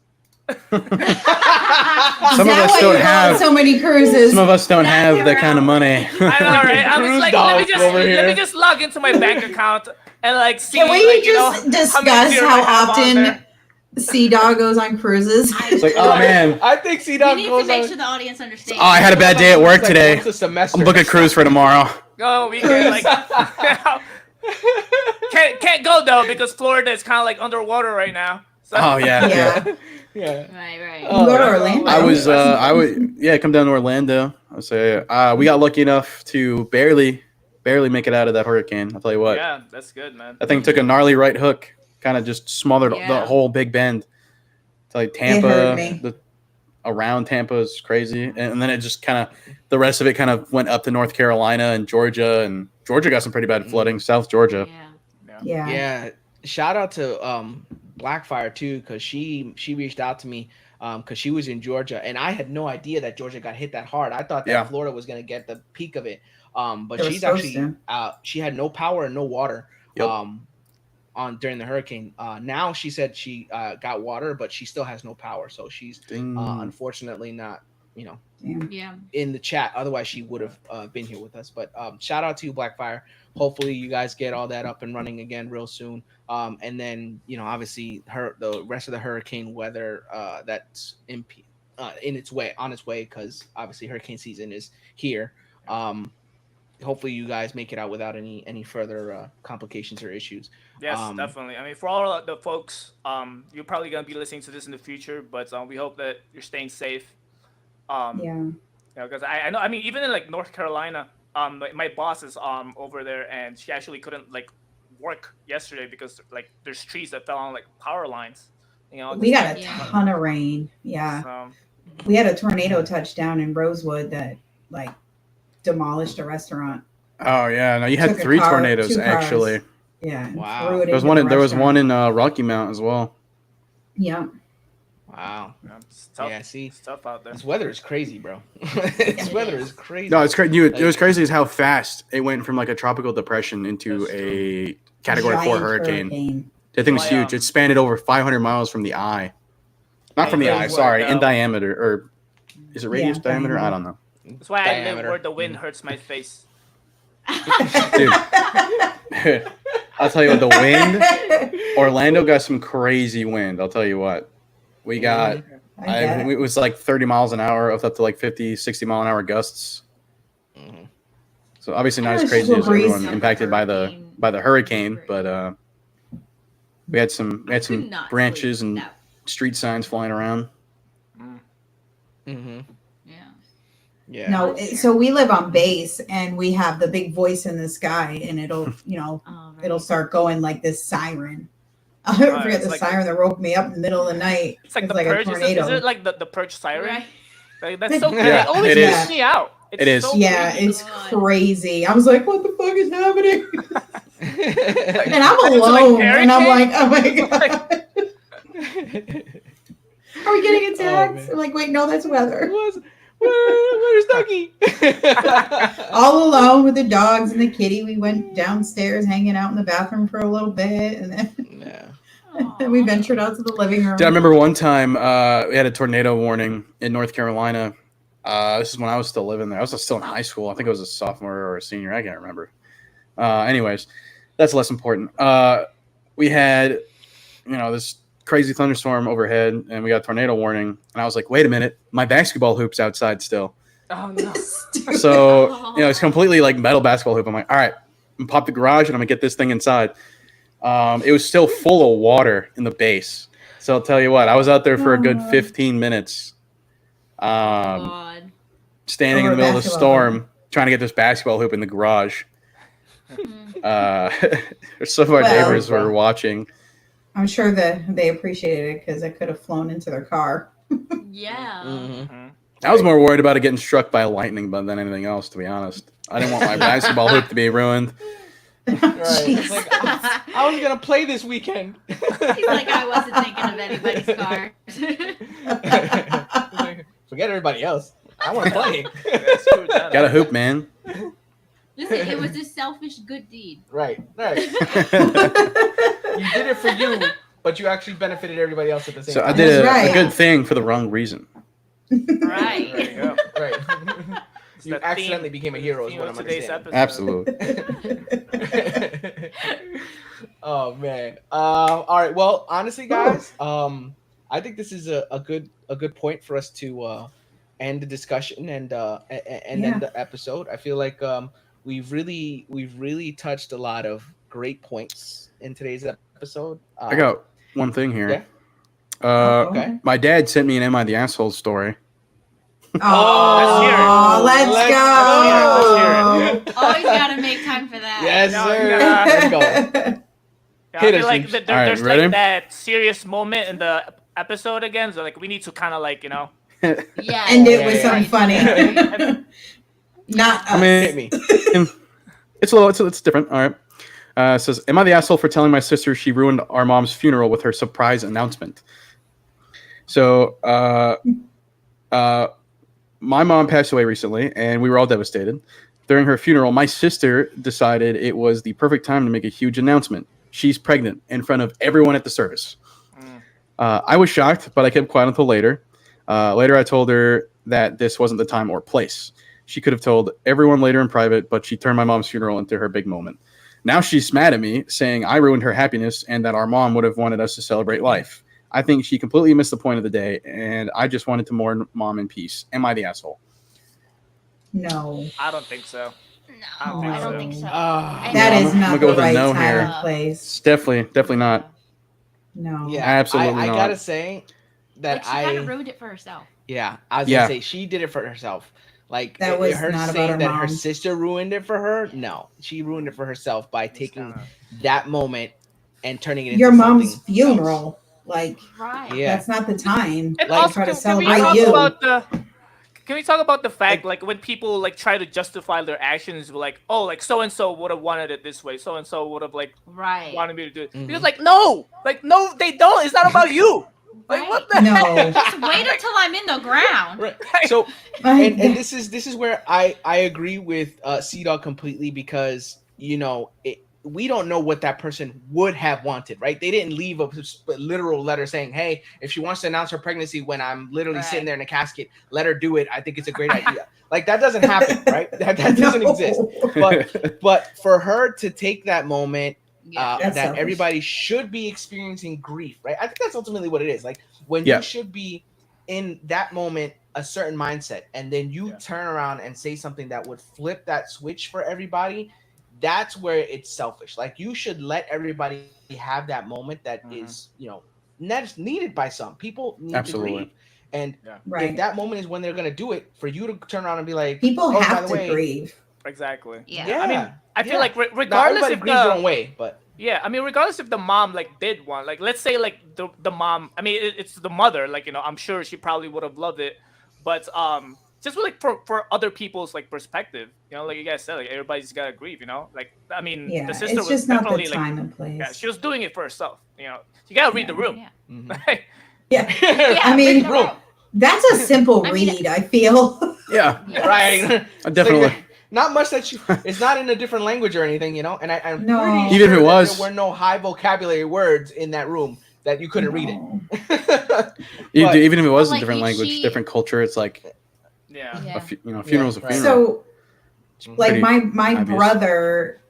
S2: Some of
S1: Is
S2: us
S1: that why
S2: don't
S1: you go on
S2: have.
S1: so many cruises?
S2: Some of us don't have that kind of money.
S4: I know, right? I was
S3: Cruise
S4: like,
S3: dogs over
S4: let
S3: here.
S4: me just log into my bank account and like see.
S1: Can we
S4: like,
S1: just
S4: how many
S1: discuss
S4: beer I
S1: how
S4: have on
S1: often
S4: there.
S1: Sea Dog goes on cruises?
S2: It's like, oh man,
S3: I think
S5: We
S3: C-Dog
S5: need to
S3: goes
S5: make
S3: on.
S5: sure the audience understands.
S2: oh, I had a bad day at work today.
S3: Once a semester.
S2: I'm booking a cruise for tomorrow.
S4: Oh, we can like can't go though because Florida is kind of like underwater right now. So.
S2: Oh yeah,
S1: Yeah.
S3: Yeah.
S5: Right.
S1: You go to Orlando.
S2: I would come down to Orlando. I say we got lucky enough to barely make it out of that hurricane. I'll tell you what.
S4: Yeah, that's good, man.
S2: That thing took a gnarly right hook, kind of just smothered the
S5: Yeah.
S2: whole Big Bend. It's like
S1: It hurt me.
S2: Tampa, around Tampa is crazy, and then it just kind of the rest of it kind of went up to North Carolina and Georgia got some pretty bad flooding. South Georgia.
S5: Yeah.
S1: Yeah.
S3: Yeah. Shout out to Blackfire too, because she reached out to me because she was in Georgia, and I had no idea that Georgia got hit that hard. I thought that
S2: Yeah.
S3: Florida was gonna get the peak of it. But
S1: They were
S3: she's
S1: supposed
S3: actually she had no power and no water.
S2: Yep.
S3: On during the hurricane. Now she said she got water, but she still has no power. So she's
S2: Ding.
S3: unfortunately not,
S1: Damn.
S5: Yeah.
S3: in the chat. Otherwise, she would have been here with us. But shout out to you, Blackfire. Hopefully, you guys get all that up and running again real soon. And then obviously, the rest of the hurricane weather that's in its way because obviously hurricane season is here. Hopefully, you guys make it out without any further complications or issues.
S4: Yes, definitely. I mean, for all the folks, you're probably gonna be listening to this in the future, but we hope that you're staying safe.
S1: Yeah.
S4: Because I know. I mean, even in like North Carolina, my boss is over there, and she actually couldn't like work yesterday because like there's trees that fell on like power lines.
S1: We got a
S5: Yeah.
S1: ton of rain. Yeah.
S4: So,
S1: We had a tornado touchdown in Rosewood that like demolished a restaurant.
S2: Oh yeah, no, you had
S1: Took a
S2: 3
S1: car,
S2: tornadoes
S1: 2 cars.
S2: actually.
S1: Yeah. and
S3: Wow.
S1: threw it
S2: There was
S1: into the
S2: one. There was
S1: restaurant.
S2: one in Rocky Mount as well.
S1: Yeah.
S3: Wow. Wow.
S4: It's tough.
S3: Yeah, see,
S4: It's tough out there.
S3: this weather is crazy, bro. This
S5: It
S3: weather
S5: is.
S3: is crazy.
S2: No, it's crazy. It was crazy is how fast it went from like a tropical depression into
S4: That's true.
S2: a Category 4
S1: Giant
S2: hurricane. That thing was
S4: Why,
S2: huge. It spanned it over 500 miles from the eye. Not from the
S4: live
S2: eye,
S4: where
S2: sorry, in
S4: the-
S2: diameter. Or is it radius
S1: Yeah,
S2: diameter? I
S1: diameter.
S2: don't know.
S4: That's why I live
S3: Diameter.
S4: where the wind hurts my face.
S2: Dude, I'll tell you what, the wind. Orlando got some crazy wind. I'll tell you what. We got, it was like 30 miles an hour up to like 50, 60 mile an hour gusts.
S3: Mhm.
S2: So obviously not
S1: Yeah,
S2: as
S1: it's
S2: crazy
S1: just
S2: as
S1: a breeze.
S2: everyone impacted by the hurricane, but we had some
S5: Could not
S2: branches
S5: sleep.
S2: and
S5: No.
S2: street signs flying around.
S3: Mm-hmm.
S5: Yeah.
S3: Yeah.
S1: No, so we live on base and we have the big voice in the sky, and it'll,
S5: Oh, right.
S1: it'll start going like this siren. I forget
S4: it's
S1: the
S4: like
S1: siren that woke me up in the middle of the night.
S4: It's like
S1: It's
S4: the
S1: like a
S4: purge. Is
S1: tornado.
S4: it like the purge siren?
S5: Right.
S4: Like, that's so
S3: Yeah,
S4: it always
S2: it
S4: freaks
S1: is.
S4: me out. It's
S2: It is.
S4: So
S1: Yeah,
S4: creepy.
S1: it's crazy. I was like, what the fuck is happening?
S3: It's
S1: And I'm
S4: Like,
S1: alone. And I'm like,
S4: hurricane?
S1: oh my God. Are we getting attacked?
S3: man.
S1: I'm like, wait, no, that's weather.
S3: Where's Dougie?
S1: All alone with the dogs and the kitty. We went downstairs hanging out in the bathroom for a little bit. And then
S3: Yeah.
S1: we ventured out to the living room.
S2: Dude, I remember one time we had a tornado warning in North Carolina. This is when I was still living there. I was still in high school. I think I was a sophomore or a senior. I can't remember. Anyways, that's less important. We had, this crazy thunderstorm overhead, and we got a tornado warning. And I was like, wait a minute, my basketball hoop's outside still.
S4: Oh no.
S2: So, it's completely like metal basketball hoop. I'm like, all right, I'm gonna pop the garage and I'm gonna get this thing inside. It was still full of water in the base. So I'll tell you what, I was out there for a good 15 minutes,
S5: God.
S2: standing in
S1: Over
S2: the middle of the
S1: basketball
S2: storm, trying to get this basketball hoop in the garage. Some of our
S1: Well-
S2: neighbors were watching.
S1: I'm sure that they appreciated it because I could have flown into their car.
S5: Yeah.
S3: Mhm.
S2: I was more worried about it getting struck by lightning than anything else, to be honest. I didn't want my basketball hoop to be ruined.
S3: Right. It's like, I was gonna play this weekend.
S5: He's like, I wasn't thinking of anybody's car.
S3: It's like, forget everybody else. I want to play.
S4: Yeah, screw that
S2: Got a
S4: up.
S2: hoop, man.
S5: Listen, it was a selfish good deed.
S3: Right. You did it for you, but you actually benefited everybody else at the same
S2: So I
S3: time.
S2: did
S1: That's
S2: a
S1: right.
S2: good thing for the wrong reason.
S5: Right.
S4: There you go.
S3: Right.
S4: It's
S3: You
S4: the
S3: accidentally
S4: theme-
S3: became a hero is
S4: theme
S3: what
S4: of
S3: I'm
S4: today's
S3: understanding.
S4: episode.
S2: Absolutely.
S3: Oh man. All right. Well, honestly, guys, I think this is a good point for us to end the discussion and end the episode. I feel like we've really touched a lot of great points in today's episode.
S2: I got one thing here.
S3: Yeah. Okay.
S2: My dad sent me an Am I the Asshole story.
S1: Oh, let's
S3: Let's
S1: go.
S5: Always gotta make time for that.
S3: Yes,
S4: No,
S3: sir.
S4: yeah.
S3: Let's go.
S4: Yeah, I
S3: Hit
S4: feel
S3: us,
S4: like
S3: Reeves.
S4: that
S2: All right,
S4: there's
S2: ready?
S4: like that serious moment in the episode again. So like we need to kind of like
S5: Yeah.
S1: And it
S3: Yeah,
S1: was
S3: yeah,
S1: something funny. Not us.
S2: I mean,
S3: Hit me.
S2: it's different. All right. It says, am I the asshole for telling my sister she ruined our mom's funeral with her surprise announcement? So, my mom passed away recently, and we were all devastated. During her funeral, my sister decided it was the perfect time to make a huge announcement. She's pregnant in front of everyone at the service. I was shocked, but I kept quiet until later. Later, I told her that this wasn't the time or place. She could have told everyone later in private, but she turned my mom's funeral into her big moment. Now she's mad at me, saying I ruined her happiness and that our mom would have wanted us to celebrate life. I think she completely missed the point of the day, and I just wanted to mourn mom in peace. Am I the asshole?
S1: No.
S4: I don't think so.
S5: No, I don't think so.
S3: Ah.
S1: That
S2: I'm
S1: is
S2: gonna
S1: not
S2: go
S1: the
S2: with a
S1: right
S2: no
S1: time
S2: here.
S1: and place.
S2: It's definitely not.
S1: No.
S3: Yeah,
S2: Absolutely
S3: I
S2: not.
S3: gotta say that
S5: Like, she kind of ruined it for herself.
S3: Yeah, I was
S2: Yeah.
S3: gonna say she did it for herself. Like
S1: That was
S3: her
S1: not about
S3: saying
S1: her
S3: that her
S1: mom.
S3: sister ruined it for her. No, she ruined it for herself by taking
S4: kinda-
S3: that moment and turning it into
S1: Your mom's
S3: something
S1: funeral. Like,
S5: Right.
S3: Yeah.
S1: that's not the time.
S4: And
S3: Like,
S4: also,
S1: try to
S4: can we
S1: celebrate
S4: talk
S1: you.
S4: about can we talk about the fact like when people like try to justify their actions, like, oh, like so and so would have wanted it this way, so and so would have like
S5: Right.
S4: wanted me to do it.
S3: Mhm.
S4: Because like no, they don't. It's not about you. Like what
S5: Right.
S4: the
S1: No.
S5: Just wait until I'm in the ground.
S3: Right. So and this is where I agree with C-Dog completely, because we don't know what that person would have wanted, right? They didn't leave a literal letter saying, hey, if she wants to announce her pregnancy when I'm literally sitting there in a casket, let her do it. I think it's a great idea. Like, that doesn't happen, right? That doesn't exist. But for her to take that moment,
S5: Yeah.
S1: That's
S3: that
S1: selfish.
S3: everybody should be experiencing grief, right? I think that's ultimately what it is. Like, when
S2: Yeah.
S3: you should be in that moment, a certain mindset, and then you turn around and say something that would flip that switch for everybody, that's where it's selfish. Like, you should let everybody have that moment that is, that's needed by some people. Need
S2: Absolutely.
S3: to grieve. And
S1: Right.
S3: if that moment is when they're going to do it, for you to turn around and be like,
S1: People
S3: oh, by
S1: have
S3: the
S1: to
S3: way,
S1: grieve.
S4: Exactly.
S5: Yeah.
S4: I mean, I feel like
S3: Now,
S4: regardless
S3: everybody
S4: if
S3: grieves their own way, but
S4: yeah, I mean, regardless if the mom like did one, like let's say like the mom, I mean, it's the mother, like I'm sure she probably would have loved it, but just like for other people's like perspective, like you guys said, like everybody's gotta grieve, like I mean,
S1: Yeah,
S4: the sister
S1: it's
S4: was
S1: just not the
S4: definitely like
S1: time and place.
S4: yeah, she was doing it for herself, you gotta read the room,
S5: Yeah.
S4: right?
S1: Yeah.
S5: Yeah,
S1: I mean,
S5: read the room.
S1: That's a simple
S5: I mean-
S1: read, I feel.
S2: Yeah,
S3: right.
S2: definitely.
S3: Not much that it's not in a different language or anything, and I'm
S1: No.
S3: pretty
S2: Even if
S3: sure
S2: it
S3: that
S2: was.
S3: there were no high vocabulary words in that room that you couldn't read
S1: No.
S3: it.
S2: Even if it was a
S5: like,
S2: different language,
S5: she-
S2: different culture, it's like
S4: Yeah.
S5: Yeah.
S2: funeral's a
S3: right.
S2: funeral.
S1: So, like
S2: Pretty
S1: my
S2: obvious.
S1: brother,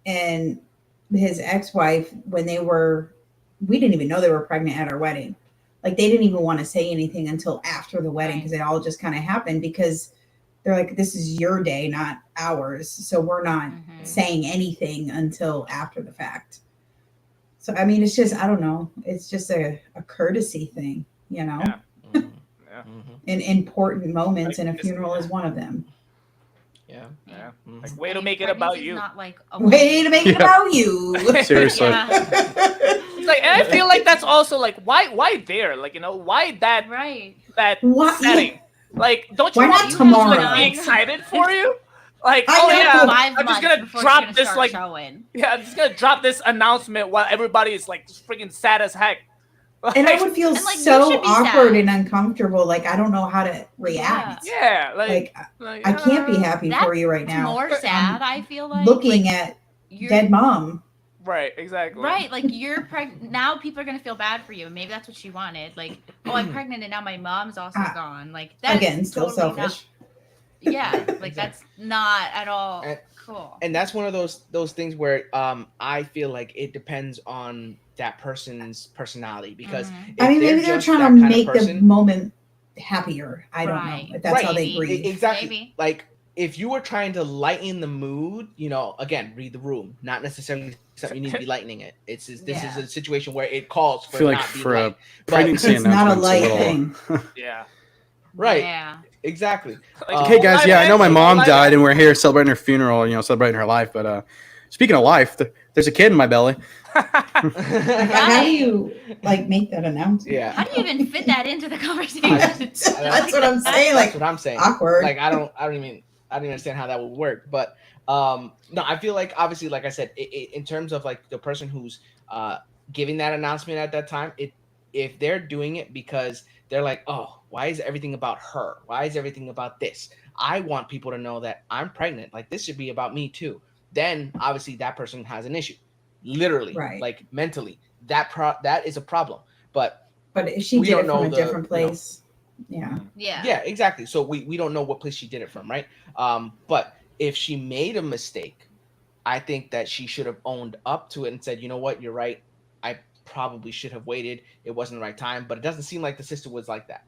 S1: and his ex-wife, when we didn't even know they were pregnant at our wedding. Like, they didn't even want to say anything until after the wedding, because it all just kind of happened, because they're like, this is your day, not ours. So we're not saying anything until after the fact. So, I mean, it's just, I don't know. It's just a courtesy thing,
S4: Yeah.
S1: in important moments,
S4: Like,
S1: and a funeral is one of them.
S3: Yeah.
S4: Yeah.
S3: Mhm.
S4: Like, way
S5: I
S4: to
S5: mean,
S4: make it about
S5: pregnancy's
S4: you.
S5: Not like a
S1: Way to make it about you.
S2: Seriously.
S5: Yeah.
S4: It's like, and I feel like that's also like why there, like why that
S5: Right.
S1: What?
S4: setting, like don't you
S1: Why
S4: want
S1: not
S4: people to
S1: tomorrow?
S4: like, be excited for you? Like,
S1: I
S4: oh
S1: know.
S4: yeah,
S5: 5
S4: I'm just
S5: months
S4: gonna
S5: before
S4: drop
S5: she's gonna
S4: this
S5: start
S4: like
S5: showing.
S4: yeah, I'm just gonna drop this announcement while everybody is like just freaking sad as heck.
S1: And I
S4: Like,
S1: would feel
S5: And, like, you
S1: so
S5: should be
S1: awkward
S5: sad.
S1: and uncomfortable. Like, I don't know how to react.
S4: yeah, like
S1: I can't be happy
S5: That's
S1: for you right now.
S5: more sad, I feel like.
S1: Looking
S5: like,
S1: at
S5: you're
S1: dead mom.
S4: right, exactly.
S5: right, like you're pregnant now. People are gonna feel bad for you. Maybe that's what she wanted. Like, oh, I'm pregnant and now my mom's also gone. Like, that's
S1: Again, still
S5: totally
S1: selfish.
S5: Yeah, like that's not at all cool.
S3: And that's one of those things where I feel like it depends on that person's personality, because
S1: I mean, maybe they're
S3: just
S1: trying
S3: that
S1: to
S3: kind of
S1: make the
S3: person-
S1: moment happier. I don't
S5: Right.
S1: know if that's how they
S5: Maybe.
S1: grieve.
S3: Exactly.
S5: Maybe.
S3: Like, if you were trying to lighten the mood, again, read the room. Not necessarily something you need to be lightening it. This is a situation where it calls
S2: I
S3: for
S2: feel like
S3: not being
S2: for a
S3: light.
S2: pregnancy
S1: It's not a
S2: announcement's
S1: light
S2: little.
S1: thing.
S4: Yeah.
S3: Right.
S5: Yeah.
S3: Exactly.
S4: Like,
S2: Hey guys, yeah, I know my mom
S4: Like,
S2: died, and we're here celebrating her funeral. Celebrating her life. But speaking of life, there's a kid in my belly.
S1: Like, how do you make that announcement?
S3: Yeah.
S5: How do you even fit that into the conversation?
S1: That's what I'm saying.
S3: That's
S1: Like,
S3: what I'm saying.
S1: awkward.
S3: Like, I don't even understand how that would work. But no, I feel like, obviously, like I said, in terms of like the person who's giving that announcement at that time, if they're doing it because they're like, oh, why is everything about her? Why is everything about this? I want people to know that I'm pregnant. Like, this should be about me too. Then obviously that person has an issue, literally,
S1: Right.
S3: like mentally. That is a problem. But
S1: if she
S3: we
S1: did
S3: don't
S1: it from
S3: know
S1: a different place,
S5: Yeah.
S3: yeah, exactly. So we don't know what place she did it from, right? But if she made a mistake, I think that she should have owned up to it and said, you know what, you're right. I probably should have waited. It wasn't the right time. But it doesn't seem like the sister was like that.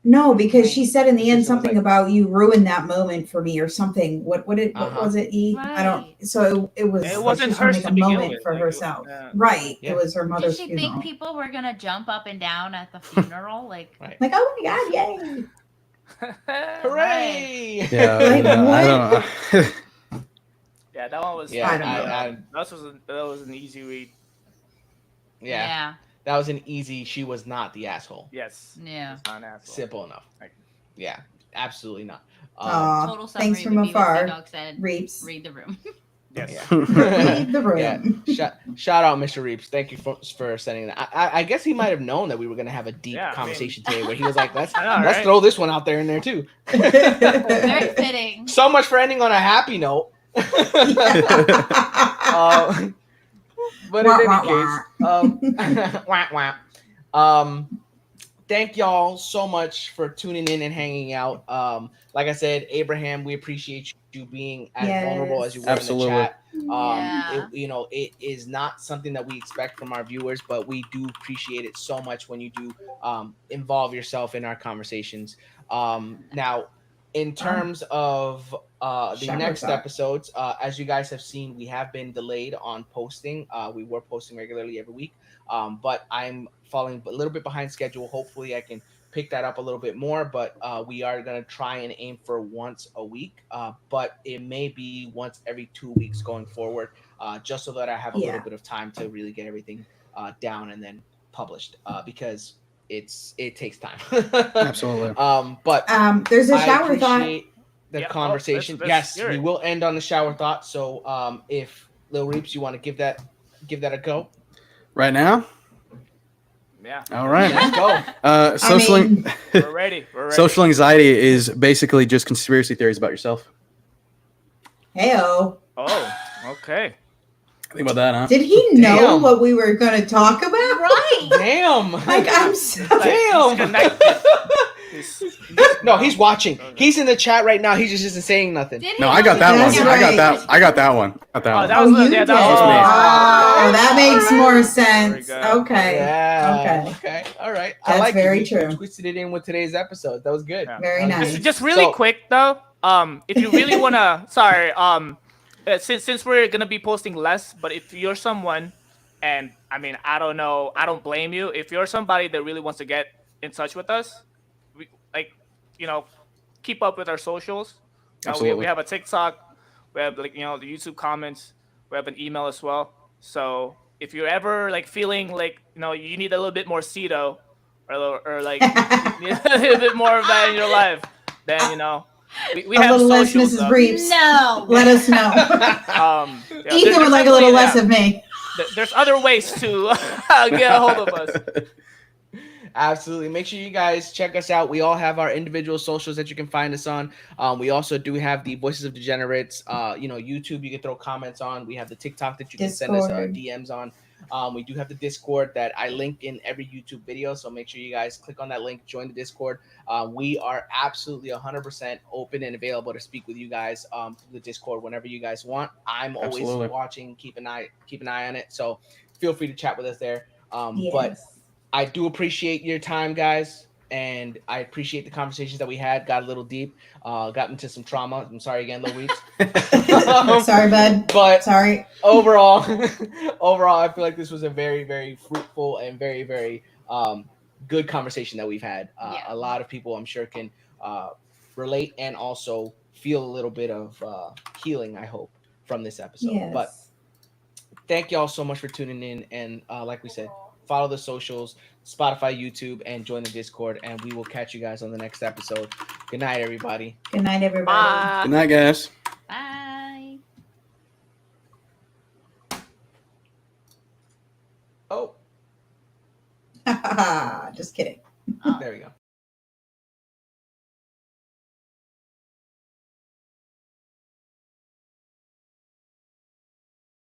S1: no, because she said in the
S3: The
S1: end
S3: sister was
S1: something
S3: like-
S1: about you ruined that moment for me or something. What was it? E? I don't.
S5: Right.
S1: So it was.
S4: It
S1: like
S4: wasn't
S1: she's trying
S4: hers
S1: make
S4: to
S1: a
S4: begin
S1: moment
S4: with,
S1: for
S4: like,
S1: herself,
S4: yeah.
S1: right?
S3: Yeah.
S1: It was her
S5: Did
S1: mother's
S5: she
S1: funeral.
S5: think people were gonna jump up and down at the funeral? Like,
S3: Right.
S1: Like, oh my god, yay!
S3: Hooray!
S2: Yeah,
S1: Like,
S2: I don't know.
S4: Yeah, that one was.
S3: Yeah,
S1: I don't know.
S4: That was an easy read.
S3: Yeah. That was an easy. She was not the asshole.
S4: Yes.
S5: Yeah.
S4: It's not an asshole.
S3: Simple enough.
S4: Like-
S3: Yeah, absolutely not.
S1: Aw,
S5: Total summary
S1: thanks from
S5: would be what
S1: afar.
S5: Dog said.
S1: Reaps.
S5: Read the room.
S4: Yes.
S1: Leave the room.
S3: Yeah. Shout out, Mr. Reeps. Thank you for sending that. I guess he might have known that we were gonna have a deep
S4: Yeah, I mean-
S3: conversation today, where he was like, "Let's
S4: I know,
S3: let's
S4: right?
S3: throw this one out there in there too."
S5: Very fitting.
S3: So much for ending on a happy note. But in
S1: Wah,
S3: any
S1: wah,
S3: case, wah, wah. Thank y'all so much for tuning in and hanging out. Like I said, Abraham, we appreciate you being as vulnerable as you were
S2: Absolutely.
S3: in the chat.
S5: Yeah.
S3: It is not something that we expect from our viewers, but we do appreciate it so much when you do involve yourself in our conversations. Now, in terms of the
S1: Shower
S3: next
S1: thought.
S3: episodes, as you guys have seen, we have been delayed on posting. We were posting regularly every week, but I'm falling a little bit behind schedule. Hopefully, I can pick that up a little bit more, but we are going to try and aim for once a week, but it may be once every 2 weeks going forward, just so that I have a little bit of time to really get everything down and then published, because it takes time.
S2: Absolutely.
S3: But
S1: There's a
S3: I
S1: shower thought.
S3: appreciate the
S4: Yeah, oh,
S3: conversation.
S4: let's
S3: Yes,
S4: hear
S3: we
S4: it.
S3: will end on the shower thought. So if Lil Reeps, you want to give that a go?
S2: Right now?
S4: Yeah.
S2: All right.
S3: Let's go.
S2: Social,
S1: I mean-
S4: We're ready. We're ready.
S2: social anxiety is basically just conspiracy theories about yourself.
S1: Heyo.
S4: Oh, okay.
S2: Think about that, huh?
S1: Did he know
S3: Damn.
S1: what we were going to talk about?
S5: Right.
S3: Damn.
S1: Like, I'm so.
S4: Like, he's connected.
S3: No, he's watching. He's in the chat right now. He just isn't saying nothing.
S5: Did he
S2: No, I got that
S1: That's
S2: one.
S1: right.
S2: I got that one.
S4: Oh,
S2: one.
S4: that was
S1: you
S4: yeah,
S1: did.
S4: that
S2: was me.
S1: Oh, that makes more sense.
S4: There we go.
S1: Okay.
S3: Yeah.
S1: Okay.
S3: All right. I
S1: That's
S3: like
S1: very
S3: it. You
S1: true.
S3: twisted it in with today's episode. That was good.
S4: Yeah.
S1: Very
S3: That was
S1: nice.
S3: good.
S4: Just really
S3: So-
S4: quick though. If you really wanna, sorry. Since we're gonna be posting less, but if you're someone, and I mean, I don't know, I don't blame you. If you're somebody that really wants to get in touch with us, we keep up with our socials. We
S2: Absolutely.
S4: have a TikTok. We have the YouTube comments. We have an email as well. So if you're ever feeling like you need a little bit more CETO or like you need a little bit more of that in your life, then we
S1: A
S4: have
S1: little less
S4: socials
S1: Mrs.
S4: up.
S1: Breeps.
S5: No.
S1: Let us know. Ethan would like a little less of me.
S4: There's other ways to get a hold of us.
S3: Absolutely. Make sure you guys check us out. We all have our individual socials that you can find us on. We also do have the Voices of Degenerates. YouTube, you can throw comments on. We have the TikTok that you can send us
S1: Discord.
S3: DMs on. We do have the Discord that I link in every YouTube video. So make sure you guys click on that link, join the Discord. We are absolutely 100% open and available to speak with you guys through the Discord whenever you guys want. I'm always
S2: Absolutely.
S3: watching, keep an eye on it. So feel free to chat with us there. But
S1: Yes.
S3: I do appreciate your time, guys, and I appreciate the conversations that we had. Got a little deep, got into some trauma. I'm sorry again, Lil Weeks.
S1: Sorry, bud.
S3: But
S1: Sorry.
S3: overall, I feel like this was a very, very fruitful and very, very good conversation that we've had.
S5: Yeah.
S3: A lot of people, I'm sure, can relate and also feel a little bit of healing, I hope, from this episode.
S1: Yes.
S3: But thank y'all so much for tuning in. And like we said, follow the socials, Spotify, YouTube, and join the Discord. And we will catch you guys on the next episode. Good night, everybody.
S1: Good night, everybody.
S4: Bye.
S2: Good night, guys.
S5: Bye.
S3: Oh,
S1: Just kidding.
S5: Oh.
S3: there we go.